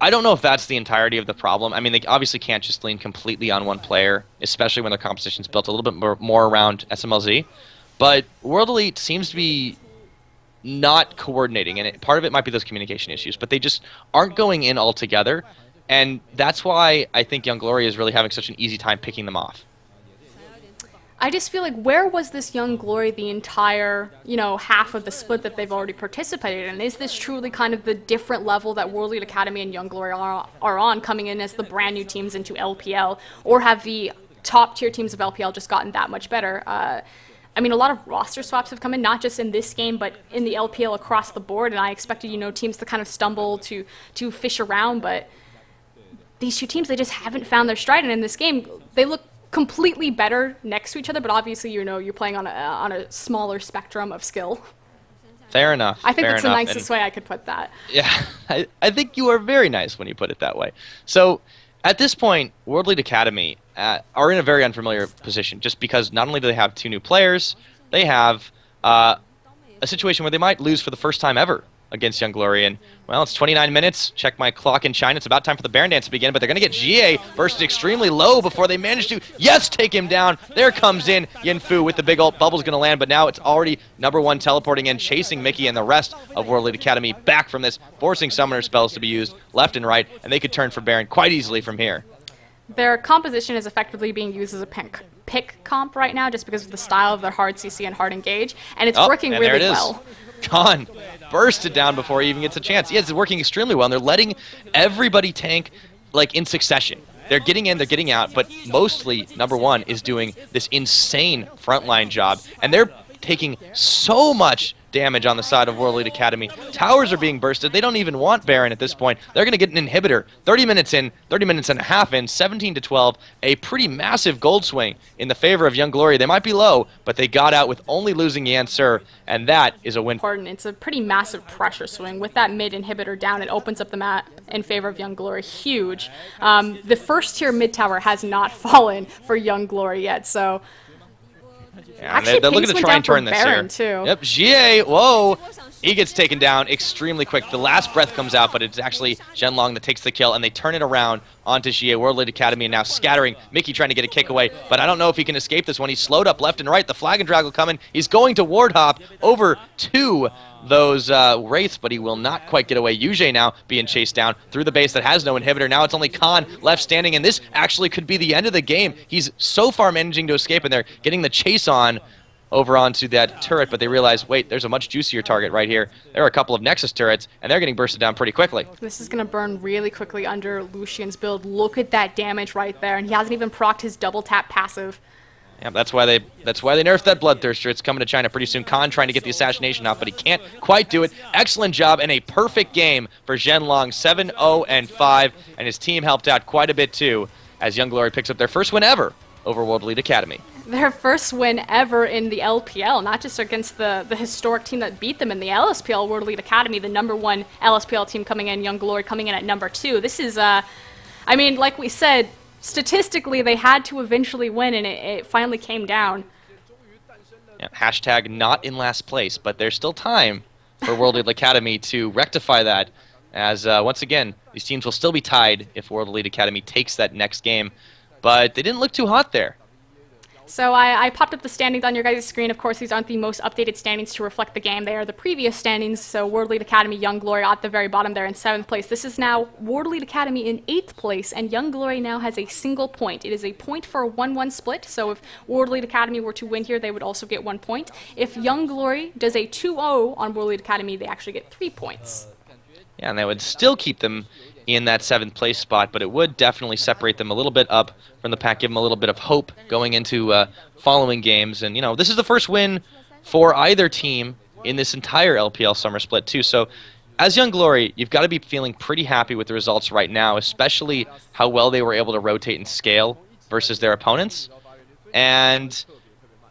I don't know if that's the entirety of the problem. I mean, they obviously can't just lean completely on one player, especially when their composition's built a little bit more around SMLZ. But World Elite seems to be not coordinating, and part of it might be those communication issues, but they just aren't going in all together, and that's why I think Young Glory is really having such an easy time picking them off. I just feel like, where was this Young Glory the entire, half of the split that they've already participated in? Is this truly kind of the different level that World Elite Academy and Young Glory are on, coming in as the brand new teams into LPL, or have the top tier teams of LPL just gotten that much better? I mean, a lot of roster swaps have come in, not just in this game, but in the LPL across the board, and I expected, teams to kind of stumble, to fish around, but these two teams, they just haven't found their stride, and in this game, they look completely better next to each other, but obviously, you're playing on a smaller spectrum of skill. Fair enough. I think that's the nicest way I could put that. Yeah, I think you are very nice when you put it that way. So, at this point, World Elite Academy are in a very unfamiliar position, just because not only do they have 2 new players, they have a situation where they might lose for the first time ever against Young Glory. And, well, it's 29 minutes. Check my clock in China. It's about time for the Baron Dance to begin, but they're going to get GA bursted extremely low before they manage to, yes, take him down. There comes in Yinfu with the big ult. Bubble's going to land, but now it's already number 1 teleporting in, chasing Mickey and the rest of World Elite Academy back from this, forcing summoner spells to be used left and right, and they could turn for Baron quite easily from here. Their composition is effectively being used as a pick comp right now, just because of the style of their hard CC and hard engage, and it's working really well. Khan bursted down before he even gets a chance. Yes, it's working extremely well, and they're letting everybody tank like in succession. They're getting in, they're getting out, but mostly number 1 is doing this insane frontline job, and they're taking so much damage on the side of World Elite Academy. Towers are being bursted. They don't even want Baron at this point. They're going to get an inhibitor. 30 minutes in, 30 minutes and a half in, 17-12. A pretty massive gold swing in the favor of Young Glory. They might be low, but they got out with only losing Yansur, and that is a win. Important. It's a pretty massive pressure swing. With that mid inhibitor down, it opens up the map in favor of Young Glory. Huge. The first tier mid tower has not fallen for Young Glory yet, so yeah, actually, they're looking to try and turn this here. Too. Yep, GA, whoa, he gets taken down extremely quick. The last breath comes out, but it's actually Zhenlong that takes the kill, and they turn it around onto GA. World Elite Academy, and now scattering. Mickey trying to get a kick away, but I don't know if he can escape this one. He's slowed up left and right. The flag and drag will come in. He's going to ward hop over to those Wraiths, but he will not quite get away. Yujie now being chased down through the base that has no inhibitor. Now it's only Khan left standing, and this actually could be the end of the game. He's so far managing to escape, and they're getting the chase on over onto that turret, but they realize, wait, there's a much juicier target right here. There are a couple of Nexus turrets, and they're getting bursted down pretty quickly. This is going to burn really quickly under Lucian's build. Look at that damage right there, and he hasn't even procced his double tap passive. Yeah, that's why they nerfed that Bloodthirster. It's coming to China pretty soon. Khan trying to get the assassination off, but he can't quite do it. Excellent job and a perfect game for Zhenlong, 7-0-5, and his team helped out quite a bit too, as Young Glory picks up their first win ever over World Elite Academy. Their first win ever in the LPL, not just against the historic team that beat them in the LSPL, World Elite Academy, the #1 LSPL team coming in, Young Glory coming in at #2. This is, I mean, like we said, statistically, they had to eventually win, and it finally came down. Yeah, hashtag not in last place, but there's still time for World Elite Academy to rectify that, as once again, these teams will still be tied if World Elite Academy takes that next game, but they didn't look too hot there. So I popped up the standings on your guys' screen. Of course, these aren't the most updated standings to reflect the game. They are the previous standings. So World Elite Academy, Young Glory at the very bottom there in 7th place. This is now World Elite Academy in 8th place, and Young Glory now has a single point. It is a point for a 1-1 split. So if World Elite Academy were to win here, they would also get 1 point. If Young Glory does a 2-0 on World Elite Academy, they actually get 3 points. Yeah, and that would still keep them in that 7th place spot, but it would definitely separate them a little bit up from the pack, give them a little bit of hope going into following games. And, you know, this is the first win for either team in this entire LPL Summer Split, too. So, as Young Glory, you've got to be feeling pretty happy with the results right now, especially how well they were able to rotate and scale versus their opponents. And,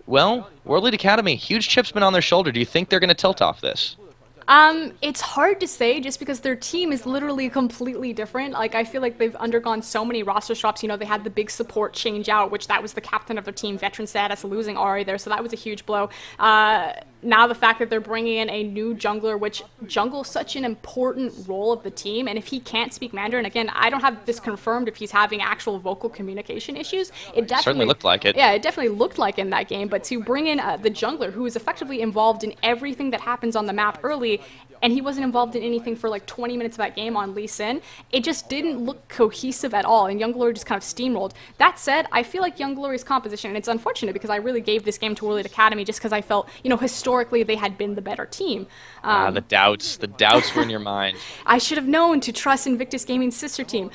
well, World Elite Academy, huge chip's been on their shoulder. Do you think they're going to tilt off this? It's hard to say just because their team is literally completely different. Like, I feel like they've undergone so many roster swaps. You know, they had the big support change out, which that was the captain of their team, veteran status, losing Ari there, so that was a huge blow. Now the fact that they're bringing in a new jungler, which jungle's such an important role of the team, and if he can't speak Mandarin, again, I don't have this confirmed if he's having actual vocal communication issues. It definitely certainly looked like it. Yeah, it definitely looked like in that game, but to bring in the jungler, who is effectively involved in everything that happens on the map early, and he wasn't involved in anything for like 20 minutes of that game on Lee Sin, it just didn't look cohesive at all, and Young Glory just kind of steamrolled. That said, I feel like Young Glory's composition, and it's unfortunate because I really gave this game to World Elite Academy just because I felt, you know, historically they had been the better team. The doubts were in your mind. I should have known to trust Invictus Gaming's sister team.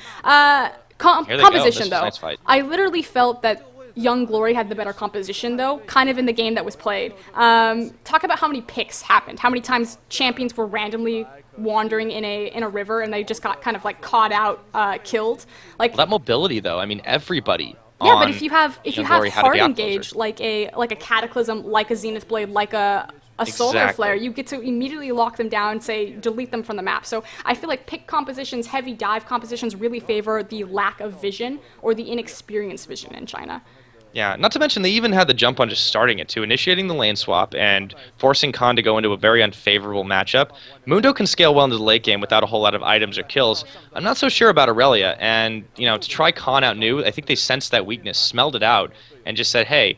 Composition, though. Nice fight. I literally felt that Young Glory had the better composition, though, kind of in the game that was played. Talk about how many picks happened, how many times champions were randomly wandering in a river and they just got kind of like caught out, killed. Like, well, that mobility, though, I mean, everybody. Yeah, but if you have hard outcloser. engage, like a Cataclysm, like a Zenith Blade, like a Solar Flare, you get to immediately lock them down, say, delete them from the map. So I feel like pick compositions, heavy dive compositions really favor the lack of vision or the inexperienced vision in China. Yeah, not to mention they even had the jump on just starting it too, initiating the lane swap and forcing Khan to go into a very unfavorable matchup. Mundo can scale well into the late game without a whole lot of items or kills. I'm not so sure about Aurelia, and you know, to try Khan out new, I think they sensed that weakness, smelled it out, and just said, hey,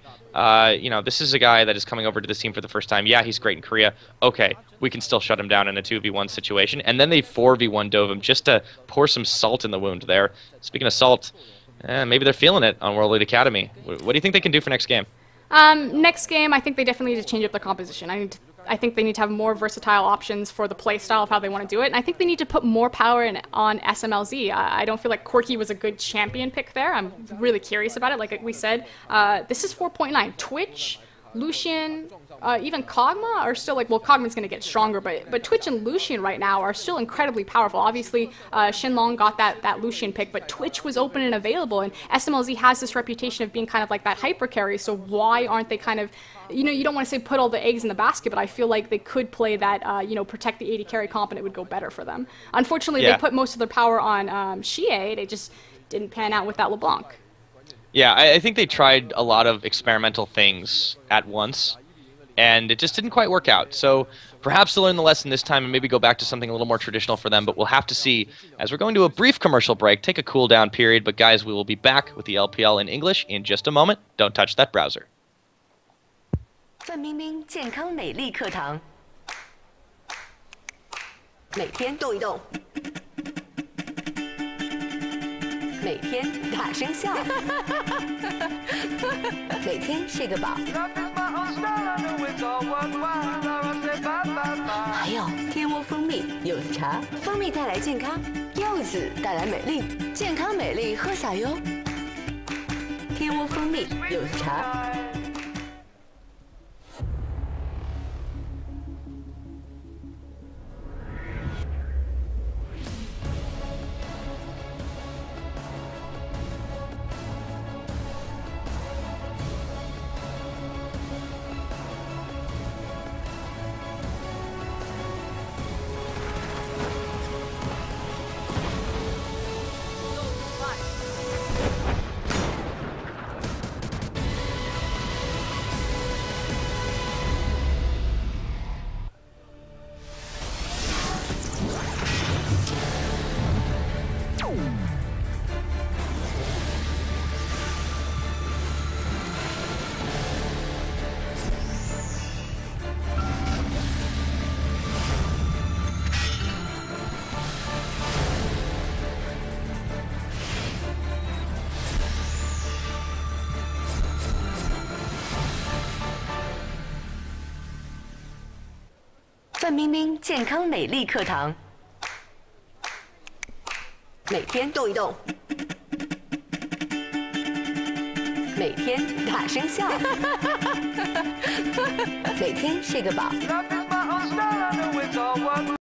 you know, this is a guy that is coming over to this team for the first time. Yeah, he's great in Korea. Okay, we can still shut him down in a 2v1 situation. And then they 4v1 dove him just to pour some salt in the wound there. Speaking of salt, maybe they're feeling it on World Elite Academy. What do you think they can do for next game? Next game, I think they definitely need to change up their composition. I think they need to have more versatile options for the play style of how they want to do it, and I think they need to put more power on SMLZ. I don't feel like Corki was a good champion pick there. I'm really curious about it. Like we said, this is 4.9. Twitch, Lucian, even Kog'Maw are still like, well, Kog'Maw's going to get stronger, but Twitch and Lucian right now are still incredibly powerful. Obviously, Shenlong got that Lucian pick, but Twitch was open and available, and SMLZ has this reputation of being kind of like that hyper carry, so why aren't they kind of, you know, you don't want to say put all the eggs in the basket, but I feel like they could play that, you know, protect the 80 carry comp and it would go better for them. Unfortunately, they put most of their power on Xie. They just didn't pan out with that LeBlanc. Yeah, I think they tried a lot of experimental things at once, and it just didn't quite work out. So perhaps they'll learn the lesson this time and maybe go back to something a little more traditional for them, but we'll have to see as we're going to a brief commercial break, take a cool down period. But guys, we will be back with the LPL in English in just a moment. Don't touch that browser. 范冰冰健康美丽课堂，每天动一动，每天大声笑，每天睡个饱。还有天窝蜂蜜柚子茶，蜂蜜带来健康，柚子带来美丽，健康美丽喝洒哟。天窝蜂蜜柚子茶。范冰冰健康美丽课堂，每天动一动，每天大声笑，每天睡个饱。